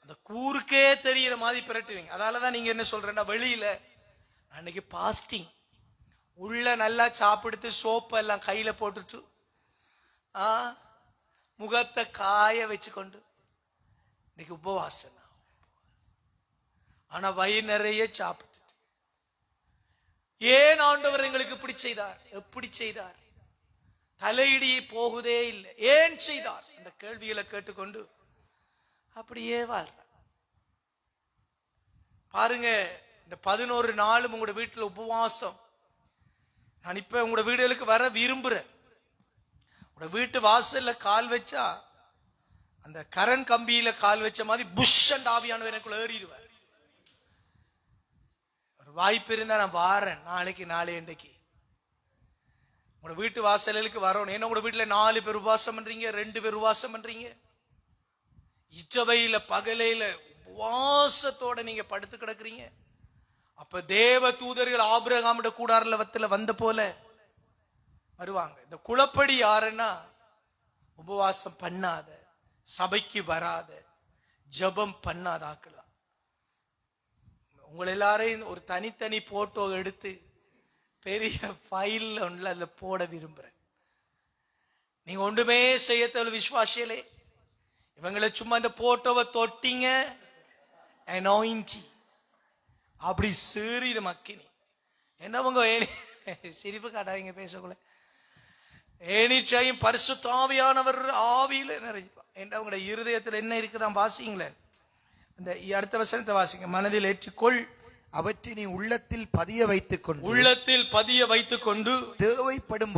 அந்த கூருக்கே தெரியற மாதிரி பிரட்டுவீங்க. அதனாலதான் நீங்க என்ன சொல்றேன்னா, வெளியில அன்னைக்கு பாஸ்டிங், உள்ள நல்லா சாப்பிடுத்து சோப்பு எல்லாம் கையில போட்டுட்டு முகத்தை காய வச்சு கொண்டு இன்னைக்கு உபவாசம். ஆனா வயிறு நிறைய சாப்பிட்டு ஏன் ஆண்டவர் எங்களுக்கு இப்படி செய்தார்? எப்படி செய்தார்? தலையிடி போகுதே இல்லை, ஏன் செய்தார்? இந்த கேள்விகளை கேட்டுக்கொண்டு அப்படியே வாழ்ற பாருங்க. இந்த 11 நாளும் உங்களோட வீட்டுல உபவாசம். நான் இப்ப உங்களோட வீடுகளுக்கு வர விரும்புறேன். உங்களோட வீட்டு வாசல்ல கால் வச்சா அந்த கரண் கம்பியில கால் வச்ச மாதிரி புஷ் அண்ட் ஆவியானவர் எனக்குள்ள ஏறிடுவார். ஒரு வாய்ப்பு இருந்தா நான் வாரேன், நாளைக்கு இன்றைக்கு உங்களோட வீட்டு வாசலுக்கு வரணும். ஏன்னா உங்களோட வீட்டுல 4 பேர் உபவாசம் பண்றீங்க, 2 பேர் உபவாசம் பண்றீங்க. இச்சபையில பகலையில உபவாசத்தோட நீங்க படுத்து கிடக்குறீங்க. அப்ப தேவ தூதர்கள் ஆபிரகாமுடைய கூடாரத்துல வந்த போல வருவாங்க. இந்த குளப்படி யாருன்னா உபவாசம் பண்ணாத, சபைக்கு வராத, ஜபம் பண்ணாத ஆக்கலாம். உங்களை எல்லாரையும் ஒரு தனித்தனி போட்டோ எடுத்து பெரிய ஃபைல் ஒன்றுல அதுல போட விரும்புறேன். நீங்க ஒன்றுமே செய்ய தேவை விசுவாசியலே. இவங்களை சும்மா இந்த போட்டோவை தொட்டிங்க அப்படி சீறிட மக்கினி என்னவங்க சிரிப்பு காட்டாதீங்க பேசக்குள்ள. ஏனிச்சையும் பரிசுத்த ஆவியானவர் ஆவியில நிறைப்பா. அவங்களோட இருதயத்தில் என்ன இருக்குதான் வாசிங்களேன். அந்த அடுத்த வசனத்தை வாசிங்க. மனதில் ஏற்றுக்கொள், அவற்றை நீ உள்ளத்தில் பதிய வைத்துக் கொண்டு தேவைப்படும்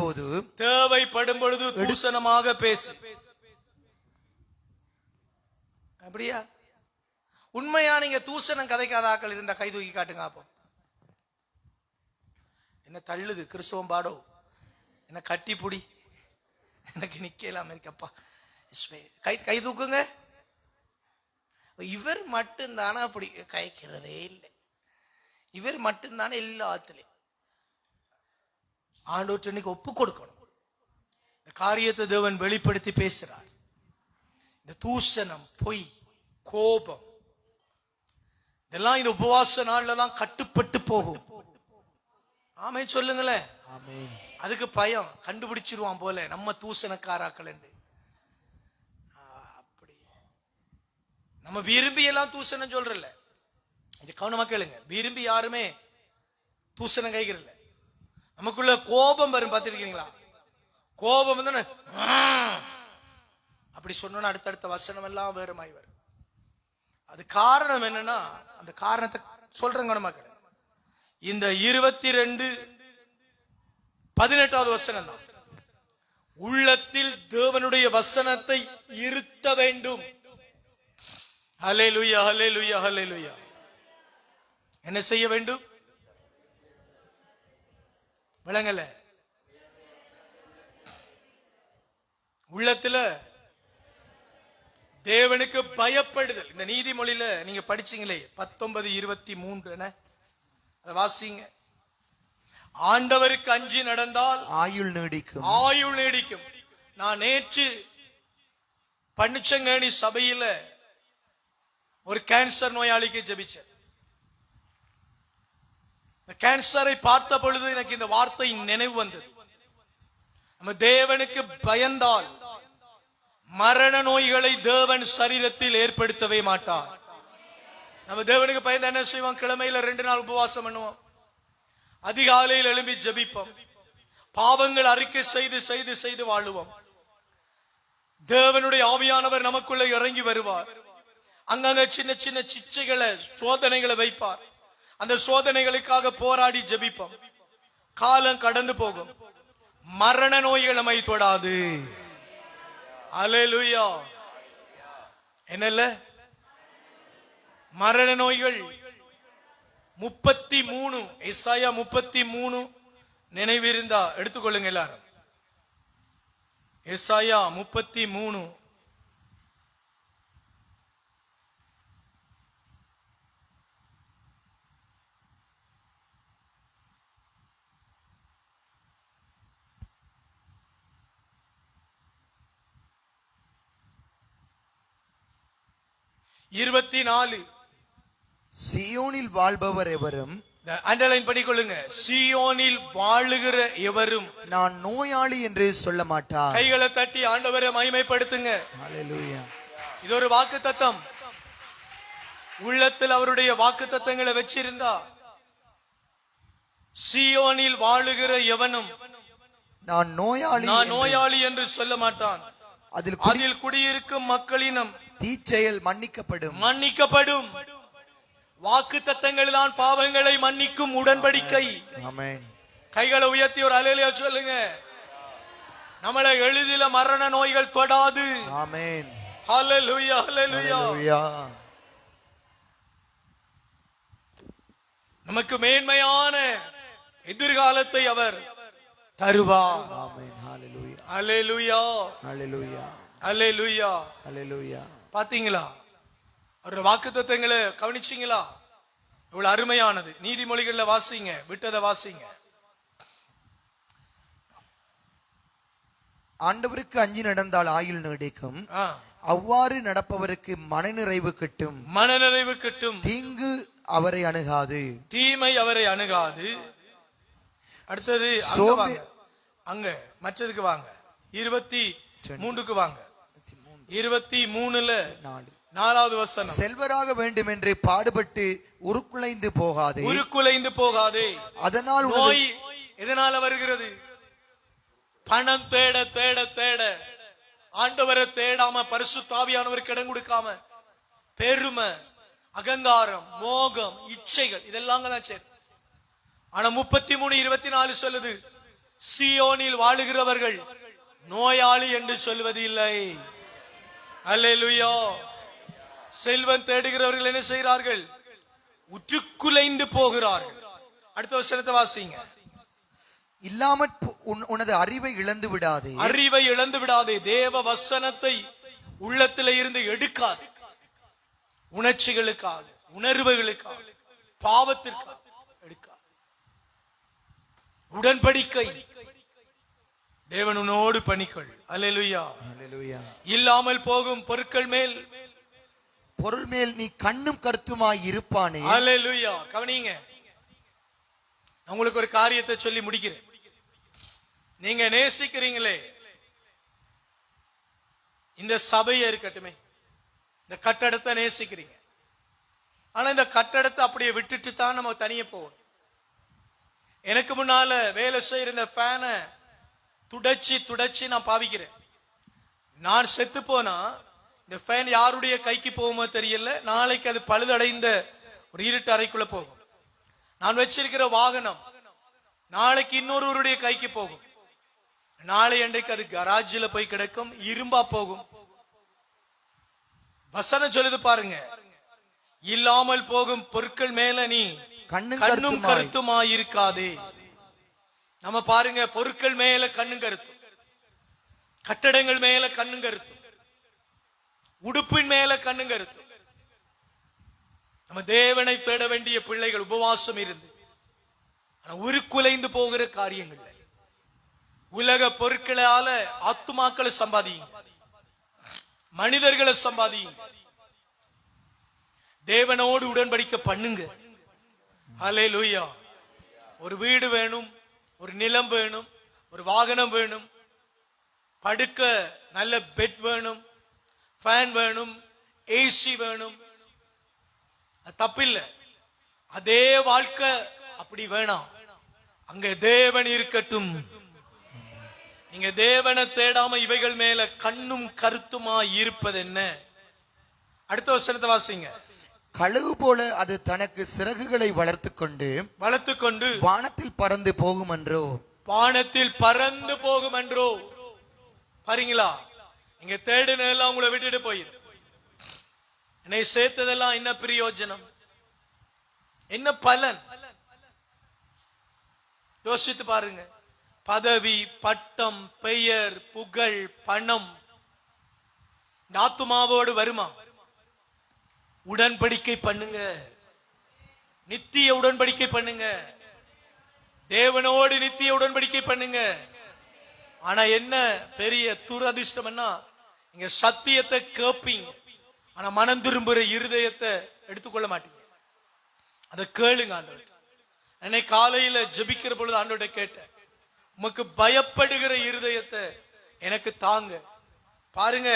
பொழுது தூசணமாக பேசு. அப்படியா? உண்மையா நீங்க தூசணம் கதைக்காத ஆக்கள் இருந்த கை தூக்கி காட்டுங்க. அப்போ என்ன தள்ளுது கிறிஸ்தவம் பாடோ, என்ன கட்டி புடி, எனக்கு நிக்கலாம் இருக்கப்பா. கை தூக்குங்க. இவர் மட்டும்தானே அப்படி கைக்கிறதே இல்லை. இவர் மட்டும்தானே எல்லாத்துலயும் ஆண்டவருக்கு ஒப்பு கொடுக்கணும். இந்த காரியத்தை தேவன் வெளிப்படுத்தி பேசுறார். இந்த தூஷணம், பொய், கோபம் இதெல்லாம் இந்த உபவாச நாள்ல தான் கட்டுப்பட்டு போகும். ஆமே சொல்லுங்களேன். அதுக்கு பயம், கண்டுபிடிச்சிருவான் போல நம்ம தூசணக்காராக்கள். அப்படி நம்ம விரும்பி எல்லாம் தூசணம் சொல்றல. இது கவனமா கேளுங்க. விரும்பி யாருமே தூசணம் கைகிறல்ல. நமக்குள்ள கோபம் வரும், பார்த்திருக்கீங்களா? கோபம் வந்து அப்படி சொன்னா அடுத்தடுத்த வசனம் எல்லாம் வேறுமாய் வரும். அது காரணம் என்னன்னா, அந்த காரணத்தை சொல்றேன் கவனமா கேளுங்க. இந்த 22:18 வசனம் தான். உள்ளத்தில் தேவனுடைய வசனத்தை இருத்த வேண்டும். ஹல்லேலூயா, ஹல்லேலூயா, ஹல்லேலூயா. என்ன செய்ய வேண்டும்? விளங்கல? உள்ளத்துல தேவனுக்கு பயப்படுதல். இந்த நீதிமொழியில நீங்க படிச்சீங்களே 19:23 அதை வாசிங்க. ஆண்டவருக்கு அஞ்சி நடந்தால் ஆயுள் நீடிக்கும். நான் நேற்று பன்னிச்சங்கேணி சபையில ஒரு கேன்சர் நோயாளிக்கு ஜெபிச்சேன். கேன்சரை பார்த்த பொழுது எனக்கு இந்த வார்த்தை நினைவு வந்தது. நம்ம தேவனுக்கு பயந்தால் மரண நோய்களை தேவன் சரீரத்தில் ஏற்படுத்தவே மாட்டார். நம்ம தேவனுக்கு பயந்து என்ன செய்வோம்? கிழமையில 2 நாள் உபவாசம் பண்ணுவோம், அதிகாலையில் எழும்பி ஜெபிப்போம், பாவங்கள் அறிக்கை செய்து வாழுவோம். தேவனுடைய ஆவியானவர் நமக்குள்ள இறங்கி வருவார். அங்கங்க சின்ன சின்ன சிச்சைகளை, சோதனைகளை வைப்பார். அந்த சோதனைகளுக்காக போராடி ஜெபிப்போம். காலம் கடந்து போகும், மரண நோய்கள் நம்மை தொடாது. அல்லேலூயா. என்னல்ல மரண நோய்கள் 33, எசாயா 33 நினைவிருந்தா எடுத்துக்கொள்ளுங்க எல்லாரும். எசாயா 33 24. சியோனில் வாழ்பவர் எவரும் அண்டர்லைன் பண்ணிக்கொள்ளுங்க. சீயோனில் வாழுகிற எவரும் நான் நோயாளி என்று சொல்ல மாட்டார். கைகளை தட்டி ஆண்டவரை மகிமைப்படுத்துங்க. ஹalleluya. இது ஒரு வாக்குத்தத்தம். உள்ளத்தில் அவருடைய வாக்குத்தத்தங்களை வச்சிருந்தா சீயோனில் வாழுகிற எவனும் நான் நோயாளி என்று சொல்ல மாட்டான். அதில் குடியிருக்கும் மக்களினம் தீச்செயல் மன்னிக்கப்படும். வாக்குத்தத்தங்கள் தான் பாவங்களை மன்னிக்கும் உடன்படிக்கை. ஆமென். கைகளை உயர்த்தி ஒரு அல்லேலூயா சொல்லுங்க. நம்மளை எளிதில மரண நோய்கள் தொடாது. ஆமென். ஹalleluya ஹalleluya. நமக்கு மேன்மையான எதிர்காலத்தை அவர் தருவார். ஆமென். ஹalleluya. ஹalleluya ஹalleluya. ஹalleluya. ஹalleluya. பாத்தீங்களா? ஒரு வாக்குத்தத்தங்களை கவனிச்சீங்களா? இவ்வளவு அருமையானது. நீதிமொழிகள்ல வாசிங்க, விட்டதை வாசிங்க. ஆண்டவருக்கு அஞ்சி நடந்தால் ஆயுள் நீடிக்கும், அவ்வாறு நடப்பவருக்கு மனநிறைவு கிட்டும். தீங்கு அவரை அணுகாது, தீமை அவரை அணுகாது. அடுத்தது அங்க மற்றதுக்கு வாங்க. 23க்கு வாங்க. 23ல 4வது வசனம். செல்வராக வேண்டும் என்று பாடுபட்டு உருக்குலைந்து போகாதே. அதனால் நோய் எதனால வருகிறது? பணம் தேட தேட தேட ஆண்டவரை தேடாம, பரிசுத்த ஆவியானவருக்கு இடம் கொடுக்காம, பெருமை, அகங்காரம், மோகம், இச்சைகள் இதெல்லாம் தான் சரி. ஆனா 33:24 சொல்லுது, சீயோனில் வாழுகிறவர்கள் நோயாளி என்று சொல்வது இல்லை. அல்லேலூயா. செல்வம் தேடுகிறவர்கள் என்ன செய்கிறார்கள்? உற்றுக்குலைந்து போகிறார்கள். அடுத்த வசனத்தை வாசிங்க. இல்லாமற் உனது அறிவை இழந்து விடாதே. தேவ வசனத்தை உள்ளத்திலே இருந்து எடுக்காது. உணர்ச்சிகளுக்காக, உணர்வுகளுக்காக, பாவத்திற்காக எடுக்காது. உடன்படிக்கை தேவன் உன்னோடு பணிக்கொள். அல்லேலூயா. இல்லாமல் போகும் பொருள் மேல் நீ கண்ணும் கருத்துமாய் இருப்பானே. அல்லேலூயா. கவனிங்க, உங்களுக்கு ஒரு காரியத்தை சொல்லி முடிக்கிறேன். நீங்க நேசிக்கிறீங்களே, இந்த சபையை இருக்கட்டுமே, இந்த கட்டடத்தை நேசிக்கிறீங்க. ஆனா இந்த கட்டடத்தை அப்படியே விட்டுட்டு தான் நம்ம தனியே போவோம். எனக்கு முன்னால வேலை செய்யற இந்த ஃபேனை துடைச்சி நான் பாவிக்கிறேன். நான் செத்து போனா இந்த ஃபேன் யாருடைய கைக்கு போகுமோ தெரியல. நாளைக்கு அது பழுதடைந்த ஒரு இருட்டு அறைக்குள்ள போகும். நான் வச்சிருக்கிற வாகனம் நாளைக்கு இன்னொருவருடைய கைக்கு போகும். நாளை அன்றைக்கு அது கராஜில் போய் கிடக்கும், இரும்பா போகும். வசனம் சொல்லுது பாருங்க, இல்லாமல் போகும் பொருட்கள் மேல நீ கண்ணும் கருத்துமாய் இருக்காதே. நம்ம பாருங்க, பொருட்கள் மேல கண்ணும் கருத்தும், கட்டடங்கள் மேல கண்ணும் கருத்தும், உடுப்பின் மேல கண்ணும் கருத்தும். நம்ம தேவனை தேட வேண்டிய பிள்ளைகள் உபவாசம் இருந்து உருக்குலைந்து போகிற காரியங்கள். உலக பொருட்களால ஆத்துமாக்களை சம்பாதியும், மனிதர்களை சம்பாதியும். தேவனோடு உடன்படிக்கை பண்ணுங்க. அல்லேலூயா. ஒரு வீடு வேணும், ஒரு நிலம் வேணும், ஒரு வாகனம் வேணும், படுக்க நல்ல பெட் வேணும், ஃபேன் வேணும், ஏசி வேணும். அது தப்பில்லை. அதே வாழ்க்கை அப்படி வேணாம். அங்க தேவன் இருக்கட்டும். நீங்க தேவனை தேடாம இவைகள் மேல கண்ணும் கருத்துமா இருப்பது என்ன? அடுத்த வசனத்தை வாசிங்க. கழுகு போல அது தனக்கு சிறகுகளை வளர்த்துக் கொண்டு வானத்தில் பறந்து போகுமென்றோ. பாருங்களா, நீங்க தேடுனதெல்லாம் உங்களை விட்டுட்டு போயிடும். என்னை சேர்த்ததெல்லாம் என்ன பிரயோஜனம், என்ன பலன்? யோசித்து பாருங்க. பதவி, பட்டம், பெயர், புகழ், பணம் ஆத்துமாவோடு வருமா? உடன்படிக்கை பண்ணுங்க, நித்திய உடன்படிக்கை பண்ணுங்க, தேவனோடு நித்திய உடன்படிக்கை பண்ணுங்க. ஆனா என்ன பெரிய துரதிர்ஷ்டம்னா, நீங்க சத்தியத்தை கேட்பீங்க, ஆனா மனம் திரும்புற இருதயத்தை எடுத்துக்கொள்ள மாட்டீங்க. அதை கேளுங்க ஆண்டவர். அன்னைக்கு காலையில ஜெபிக்கிற பொழுது ஆண்டவர்ட்ட கேட்டேன், உமக்கு பயப்படுகிற இருதயத்தை எனக்கு தாங்க. பாருங்க,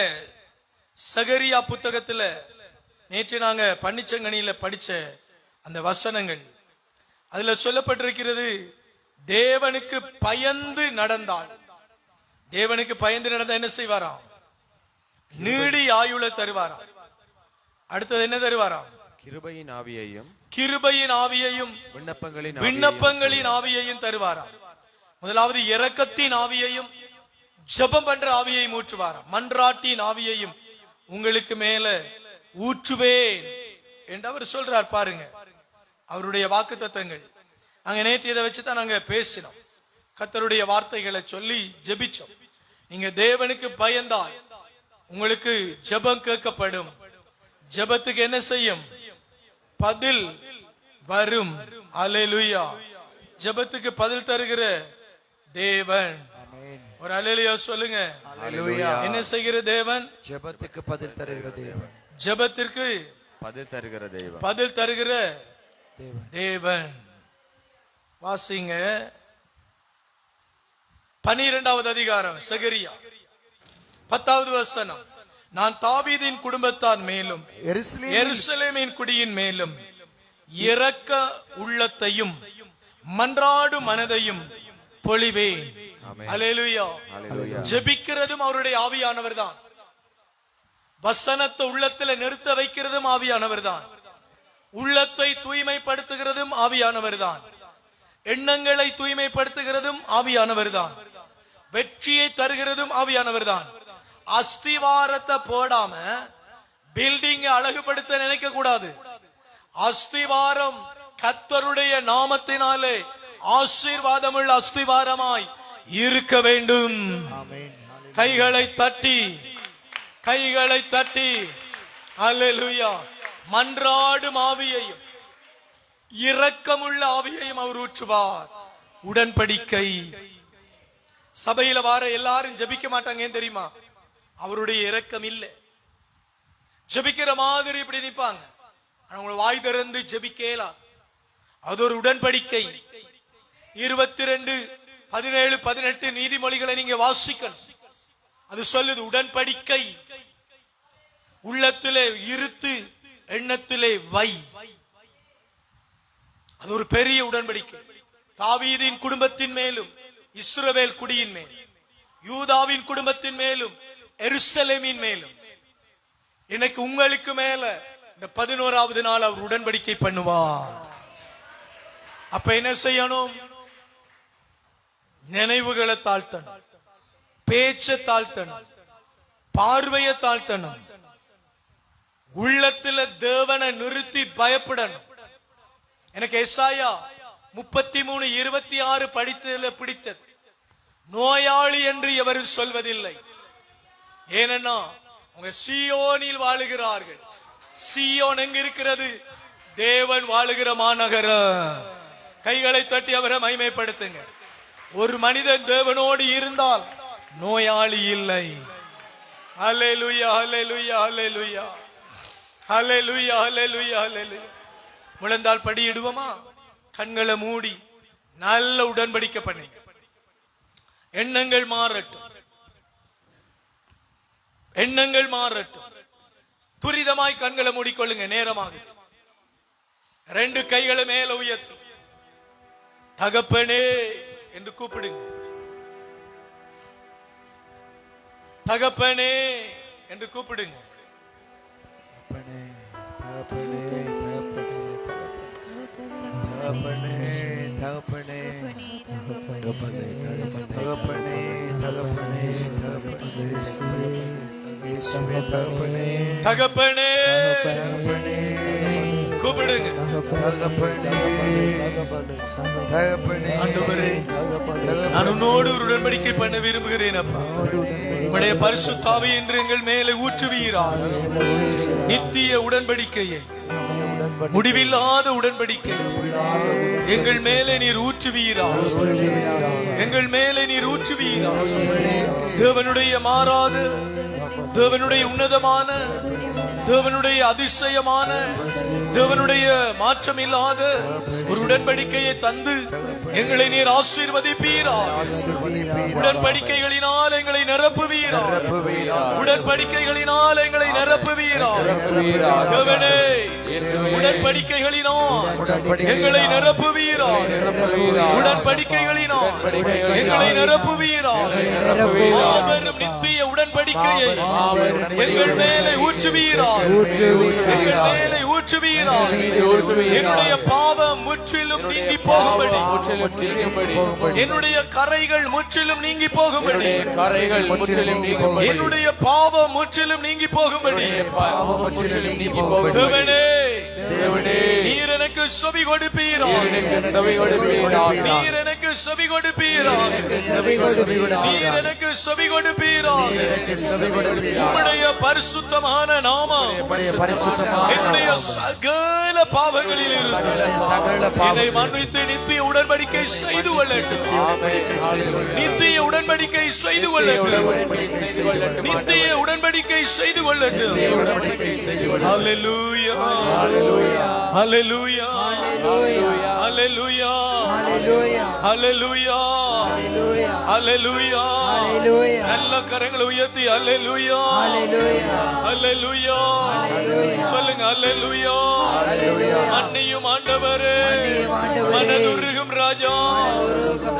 சகரியா புத்தகத்துல நேற்று நாங்க பன்னிச்சங்கனியில படிச்ச அந்த வசனங்கள், அதுல சொல்லப்பட்டிருக்கிறது, தேவனுக்கு பயந்து நடந்தால், தேவனுக்கு பயந்து நடந்தா என்ன செய்வாராம்? நீடி ஆயுள தருவாராம். அடுத்தது என்ன தருவாராம்? கிருபையின் ஆவியையும், கிருபையின் ஆவியையும், விண்ணப்பங்களின் ஆவியையும் தருவாராம். முதலாவது இரக்கத்தின் ஆவியையும், ஜெபம் பண்ற ஆவியையும் ஊற்றுவாராம். மன்றாட்டின் ஆவியையும் உங்களுக்கு மேல ஊற்றுவேன் என்று அவர் சொல்றார். பாருங்க அவருடைய வாக்குத்தத்தங்கள். நாங்க நேற்று இதை வச்சுதான் நாங்க பேசினோம், கர்த்தருடைய வார்த்தைகளை சொல்லி ஜெபிச்சோம். நீங்க தேவனுக்கு பயந்தால் உங்களுக்கு ஜெபம் கேட்கப்படும். ஜெபத்துக்கு என்ன செய்யும்? பதில் வரும். அல்லேலூயா. ஜெபத்துக்கு பதில் தருகிற தேவன். ஒரு அல்லேலூயா சொல்லுங்க. என்ன செய்கிற தேவன்? ஜெபத்துக்கு பதில் தருகிற தேவன். ஜெபத்திற்கு பதில் தருகிற தேவன். பதில் தருகிற தேவன். வாசிங்க 12வது அதிகாரம் சகரியா 10வது வசனம். நான் தாவீதின் குடும்பத்தார் மேலும் எருசலேமின் குடியின் மேலும் இரக்க உள்ளத்தையும் மன்றாடு மனதையும் பொழிவேன். அல்லேலூயா. ஜெபிக்கிறதும் அவருடைய ஆவியானவர் தான். வசனத்தை உள்ளத்துல நிறுத்த வைக்கிறதும் ஆவியானவர் தான். உள்ளத்தை தூய்மைப்படுத்துகிறதும் ஆவியானவர் தான். எண்ணங்களை தூய்மைப்படுத்துகிறதும் ஆவியானவர் தான். வெற்றியை தருகிறதும் ஆவியானவர் தான். அஸ்திவாரத்தை போடாம பில்டிங் அழகுபடுத்த நினைக்க கூடாது. அஸ்திவாரம் கர்த்தருடைய நாமத்தினாலே ஆசீர்வாதமுள்ள அஸ்திவாரமாய் இருக்க வேண்டும். கைகளை தட்டி, கைகளை தட்டி அல்லேலூயா. மன்றாடும் ஆவியையும் இரக்கமுள்ள ஆவியையும் அவர் ஊற்றுவார். உடன்படிக்கை. சபையில வார எல்லாரும் ஜெபிக்க மாட்டாங்க, ஏன் தெரியுமா? அவருடைய இரக்கம் இல்லை. ஜெபிக்கிற மாதிரி இப்படி நிப்பாங்க, அவங்களை வாய் திறந்து ஜெபிக்கலாம். அது ஒரு உடன்படிக்கை. 22, 17, 18 நீதிமொழிகளை நீங்க வாசிக்கணும். அது சொல்லுது உடன்படிக்கை. உள்ளத்திலே இருத்து எண்ணத்திலே வை. அது ஒரு பெரிய உடன்படிக்கை. தாவீதின் குடும்பத்தின் மேலும் இஸ்ரவேல் குடியின் மேலும், யூதாவின் குடும்பத்தின் மேலும் எருசலேமின் மேலும், எனக்கு உங்களுக்கு மேல இந்த 11வது நாள் அவர் உடன்படிக்கை பண்ணுவார். அப்ப என்ன செய்யணும்? நினைவுகளை தாழ்த்தணும், பேச்சை தாழ்த்தணும், பார்வையை தாழ்த்தணும், உள்ளத்துல தேவனை நிறுத்தி பயப்படணும். எனக்கு எசாயா 33:26 படித்ததுல பிடித்தது, நோயாளி என்று எவரும் சொல்வதில்லை. ஏனென்னா அவங்க சீயோனில் வாழுகிறார்கள். சீயோன் எங்க இருக்கிறது? தேவன் வாழுகிற மாநகரம். கைகளை தட்டி அவரை மகிமைப்படுத்துங்க. ஒரு மனிதன் தேவனோடு இருந்தால் நோயாளி இல்லை. அல்லேலூயா, அல்லேலூயா, அல்லேலூயா, அல்லேலூயா, அல்லேலூயா, அல்லேலூயா. முழந்தால் படியிடுவோமா? கண்களை மூடி நல்ல உடன்படிக்கை பண்ணுங்க. எண்ணங்கள் மாறட்டும், எண்ணங்கள் மாறட்டும். துரிதமாய் கண்களை மூடிக்கொள்ளுங்க. நேரமாக 2 கைகளை மேல உயர்த்தும். தகப்பனே என்று கூப்பிடுங்க. தகப்பனே என்று கூப்பிடுங்க. தகப்பனே, தகப்பனே, தகப்பனே, தகப்பனே, தகப்பனே, தகப்பனே, தகப்பனே, தகப்பனே, தகப்பனே, தகப்பனே, கூப்பிடுங்க. ஆண்டவரே, நான் உன்னோடு ஒரு உடன்படிக்கை பண்ண விரும்புகிறேன் அப்பா. உம்முடைய பரிசுத்த ஆவி என்று எங்கள் மேலே ஊற்றுவீராக. நித்திய உடன்படிக்கையை, முடிவில்லாத உடன்படிக்கை எங்கள் மேலே நீர் ஊற்றுவீராக. எங்கள் மேலே நீர் ஊற்றுவீராக. தேவனுடைய மாறாத, தேவனுடைய உன்னதமான தேவனுடைய அதிசயமான, தேவனுடைய மாற்றமில்லாத ஒரு உடன்படிக்கையை தந்து எங்களை நீர் ஆசீர்வதிப்பீரா. உடன்படிக்கைகளினால் எங்களை நிரப்புவீரா. உடன்படிக்கைகளினால் எங்களை நிரப்புவீரா. தேவனே, உடன்படிக்கைகளினால் எங்களை நிரப்புவீரா. உடன்படிக்கைகளினால் எங்களை நிரப்புவீரா. மாபெரும் நித்திய உடன்படிக்கையை எங்கள் மேலே ஊற்றுவீரா. எங்கள் மேலே ஊற்றுவீரா. என்னுடைய பாவம் முற்றிலும் நீங்கி போகும்படி, என்னுடைய கரைகள் முற்றிலும் நீங்கி போகும்படி, என்னுடைய பாவம் முற்றிலும் நீங்கி போகும்படி, தேவனே, நீர் எனக்கு செவி கொடுப்பீரா. நீர் எனக்கு செவி கொடுப்பீரா. நீர் எனக்கு செவி கொடுப்பீரா. உம்முடைய பரிசுத்தமான நாமம் என்னுடைய சகல பாவங்களில் இருந்து என்னை மன்னித்து நித்திய உடன்படிக்கை செய்து கொள்ளட்டும். நித்திய உடன்படிக்கை செய்து கொள்ளட்டும். நித்திய உடன்படிக்கை செய்து கொள்ளட்டும். ஹல்லேலூயா, ஹல்லேலூயா, ஹல்லேலூயா, ஹல்லேலூயா, ஹல்லேலூயா. நல்ல கரங்களை உயர்த்தி ஹல்லேலூயா, ஹல்லேலூயா சொல்லுங்க. ஹல்லேலூயா. அன்னையும் ஆண்டவரே, மனதுருகும் ராஜா,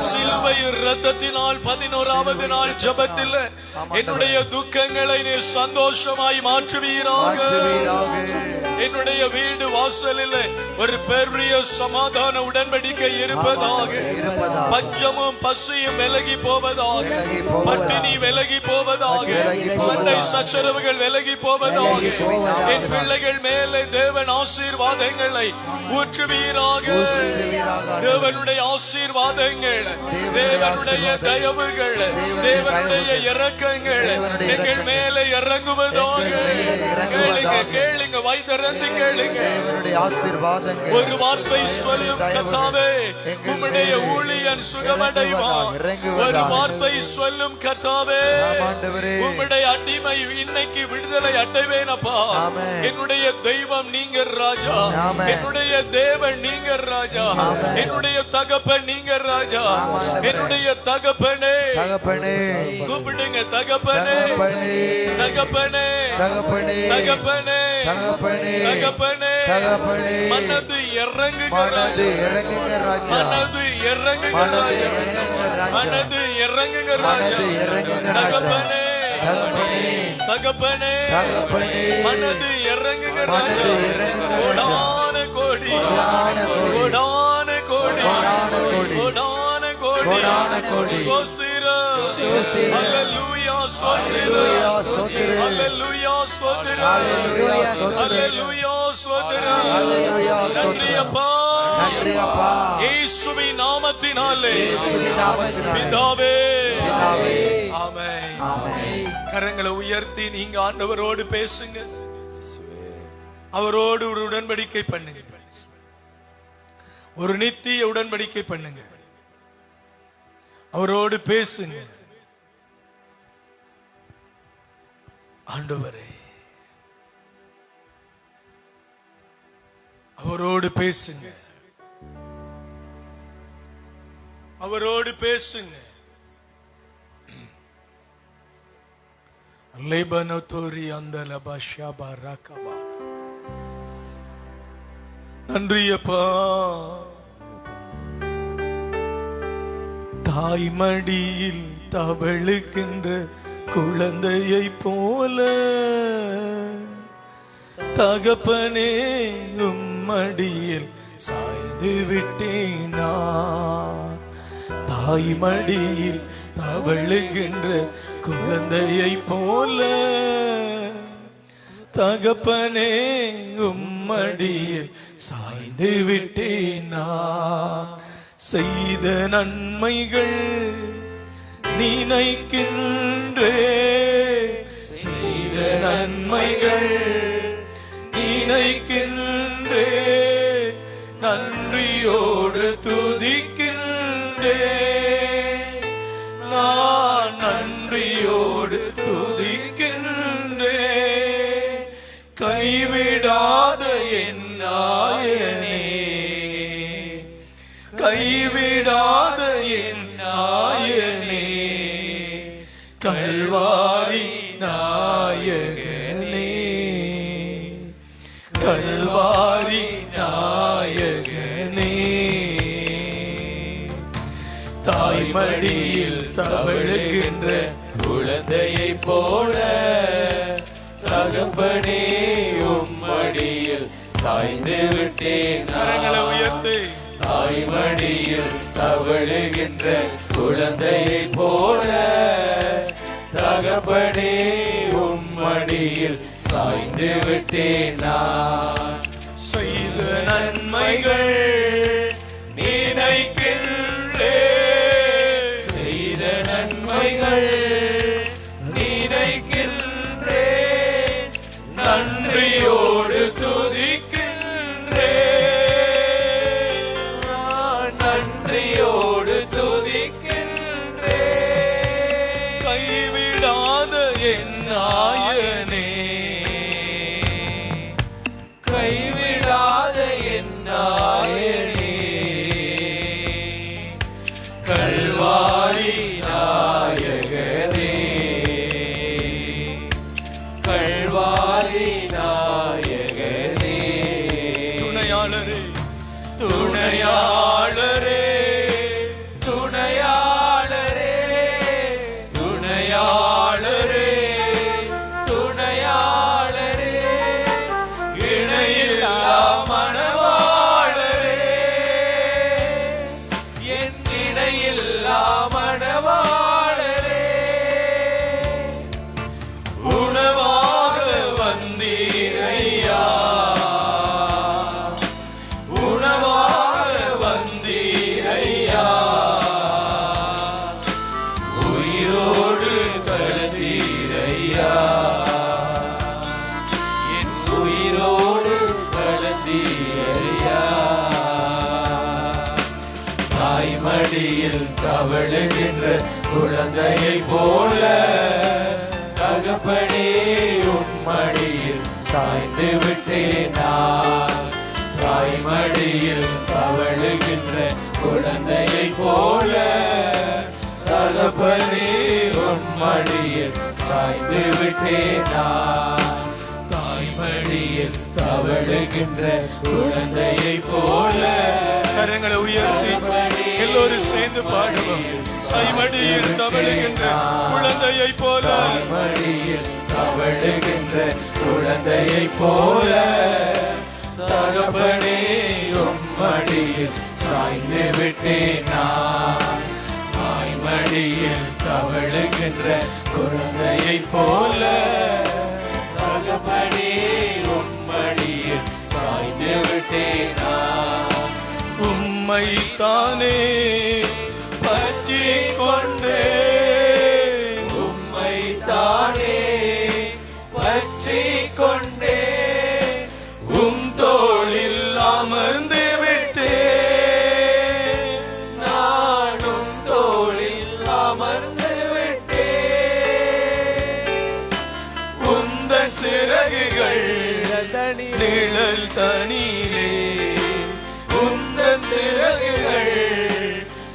சிலுவையின் இரத்தத்தினால் 11வது நாள் ஜெபத்தில் என்னுடைய துக்கங்களை நீ சந்தோஷமாய் மாற்றுவீராக. என்னுடைய வீடு வாசலில் ஒரு பெரிய சமாதான உடன்படிக்கை இருப்பதாக. பஞ்சமும் பசியும் விலகி போவதாக. பட்டினி விலகி போவதாக. சண்டை சச்சரவுகள் விலகி போவதாக. என் பிள்ளைகள் மேலே தேவன் ஆசீர்வாதங்களை ஊற்றுவீராக. தேவனுடைய ஆசீர்வாதங்கள், தேவனுடைய தயவுகள், தேவனுடைய இரக்கங்கள் எங்கள் மேலே இறங்குவதாக. கேளுங்க, கேளுங்க, வைத்திருந்து கேளுங்க. ஒரு வார்த்தை சொல்லும் கர்த்தாவே, உம்முடைய ஊழியன் சுகமடைவான். ஒரு வார்த்தை சொல்லும் கர்த்தாவே, உம்முடைய அடிமை இன்னைக்கு விடுதலை அடைவேனப்பா. என்னுடைய தெய்வம் நீங்க ராஜா. என்னுடைய தேவன் நீங்க ராஜா. என்னுடைய தகப்பன் நீங்க ராஜா. என்னுடைய தகப்பனே, கூப்பிடுங்க. தகப்பனே, தகப்பனே, தகப்பனே, தகப்பனே, மனது இறங்குங்க ராஜா. மனது இறங்குங்க ராஜா. மனது இறங்குங்க ராஜா. தகப்பனே, தகப்பனே, மனது இறங்குங்க ராஜா. கோடான கோடி, கோடான கோடி, கோடான கோடி ஸ்தோத்திரம். ஹல்லேலூயா, ஸ்தோத்திரம். ஹல்லேலூயா, ஸ்தோத்திரம். ஹல்லேலூயா, ஸ்தோத்திரம். நன்றி அப்பா. இயேசுவின் நாமத்தினாலே பிதாவே, ஆமென். கரங்களை உயர்த்தி நீங்க ஆண்டவரோடு பேசுங்க. அவரோடு ஒரு உடன்படிக்கை பண்ணுங்க. ஒரு நித்திய உடன்படிக்கை பண்ணுங்க. அவரோடு பேசுங்க. ஆண்டவரே, அவரோடு பேசுங்க. அவரோடு பேசுங்க. நன்றி அப்பா. தாய்மடியில் தவழுகின்ற குழந்தையை போல தகப்பனே உம்மடியில் சாய்ந்து விட்டேனா. தாய்மடியில் தவழுகின்ற குழந்தையை போல தகப்பனே உம்மடியில் சாய்ந்து விட்டேனா. செய்த நன்மைகள் நினைக்கின்றே, செய்த நன்மைகள் நினைக்கின்றே, நன்றியோடு துதிக்கின்றே. நான் நன்றியோடு துதிக்கின்றே. கை கைவிடாத என் நாயனே, கல்வாரி நாயகனே, கல்வாரி நாயகனே. தாய்மடியில் தவழுகின்ற குழந்தையை போல தகப்பனே உம்மடியில் சாய்ந்து விட்டேன். கரங்களை உயர்த்தி தாய்மடியில் தவழுகின்ற குழந்தையை போல தகப்பனே உம்மடியில் சாய்ந்து விட்டேன். நான் செய்த நன்மைகள் நினைக்கின்றே, செய்த நன்மைகள் நினைக்கின்றே, நன்றியோடு துதிக்கின்றே, நன்றியோடு துதிக்கின்றே. கைவிடாத என் நாயனே, கைவிடாத என் நாயனே, கல்வாரி நாயகனே, கல்வாரி நாயகனே. துணையாளரே, துணையாளரே, துணையாளரே, துணையாளரே, துணையாளரே, இணையில்லா மணவாளரே, என் இணையில்லா மணவாளரே, உணவாக வந்தீரையா, உணவாக வந்தீரையா, உயிரோடு கலந்தீரையா, என் உயிரோடு கலந்தீரையா. தாய்மடியில் தவழுகின்ற குழந்தையை போல தகப்பனே உம்மடியில் சாய்ந்து விட்டேன். நான் தாய்மடியில் தவழுகின்ற குழந்தையை போல தகப்பனே உம்மடியில் சாய்ந்து விட்டேன். நான் தாய்மடியில் தவழுகின்ற குழந்தையை போல. கரங்களை உயர்த்தி எல்லோரும் சேர்ந்து பாடுவோம். கைமடியில் தவழுகின்ற குழந்தையை போல, தாய்மடியில் தவழுகின்ற குழந்தையை போல தகப்பனே உம்மடியில் சாய்ந்து விட்டேன். நான் தாய்மடியில் தவழுகின்ற குழந்தையை போல தகப்பனே உம்மடியில் சாய்ந்து விட்டேன். நான் உம்மைத்தானே பற்றி கொண்டே, உம்மைத்தானே பற்றி கொண்டே, உம் தோளில் அமர்ந்து விட்டே, நானும் தோளில் அமர்ந்து விட்டேன். உந்தன் சிறகுகள் நிழல் தனியிலே, உந்தன் சிறகுகள்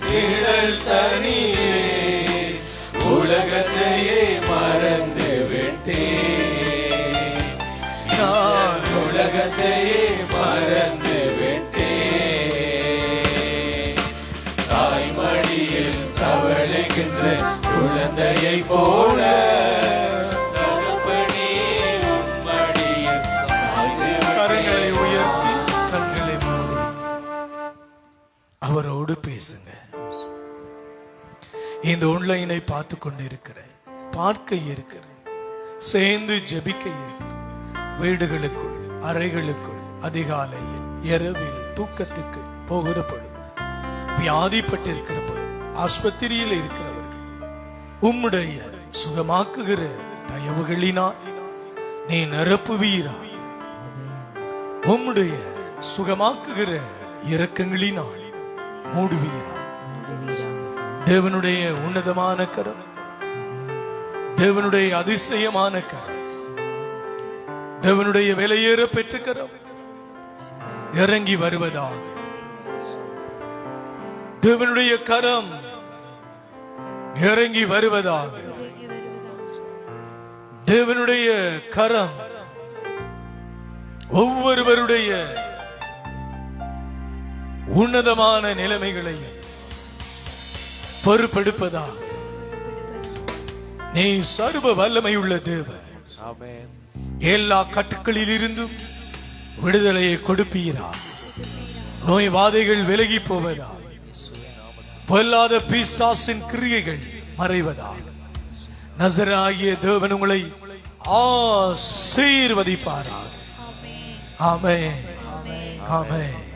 நிழல் தனியிலே, உலகத்தையே மறந்து விட்டேன். நான் உலகத்தையே மறந்து விட்டேன். தாய்மடியில் தவழுகின்ற குழந்தையை போல தகப்பனே உம்மடியில் சாய்ந்து கரங்களை உயர்த்தி கண்களை மூடி அவரோடு பேசுங்க. இந்த ஆன்லைனை பார்த்து கொண்டு இருக்கிறேன், பார்க்க இருக்கிறேன், சேர்ந்து ஜெபிக்க இருக்கிறேன். வீடுகளுக்குள், அறைகளுக்குள், அதிகாலையில், இரவில், தூக்கத்துக்கு போகிற பொழுது, வியாதிப்பட்டிருக்கிற பொழுது, ஆஸ்பத்திரியில் இருக்கிறவர்கள் உம்முடைய சுகமாக்குகிற தயவுகளினால் நீ நிரப்புவீரா. உம்முடைய சுகமாக்குகிற இரக்கங்களினால் மூடுவீரா. தேவனுடைய உன்னதமான கரம், தேவனுடைய அதிசயமான கரம், தேவனுடைய விலையேற பெற்ற கரம் இறங்கி வருவதாக தேவனுடைய கரம் இறங்கி வருவதாக. தேவனுடைய கரம் ஒவ்வொருவருடைய உன்னதமான நிலைமைகளையும் பொறுப்பெடுப்பதாக. நீ சர்வ வல்லமையுள்ள தேவன். ஆமென். எல்லா கட்டுக்களில் இருந்தும் விடுதலையை கொடுப்பீரா. நோய் வாதைகள் விலகி போவதா. பொல்லாத பிசாசின் கிரியைகள் மறைவதா. நசராகிய தேவன் உங்களை ஆசீர்வதிப்பாரா. ஆமென். ஆமென்.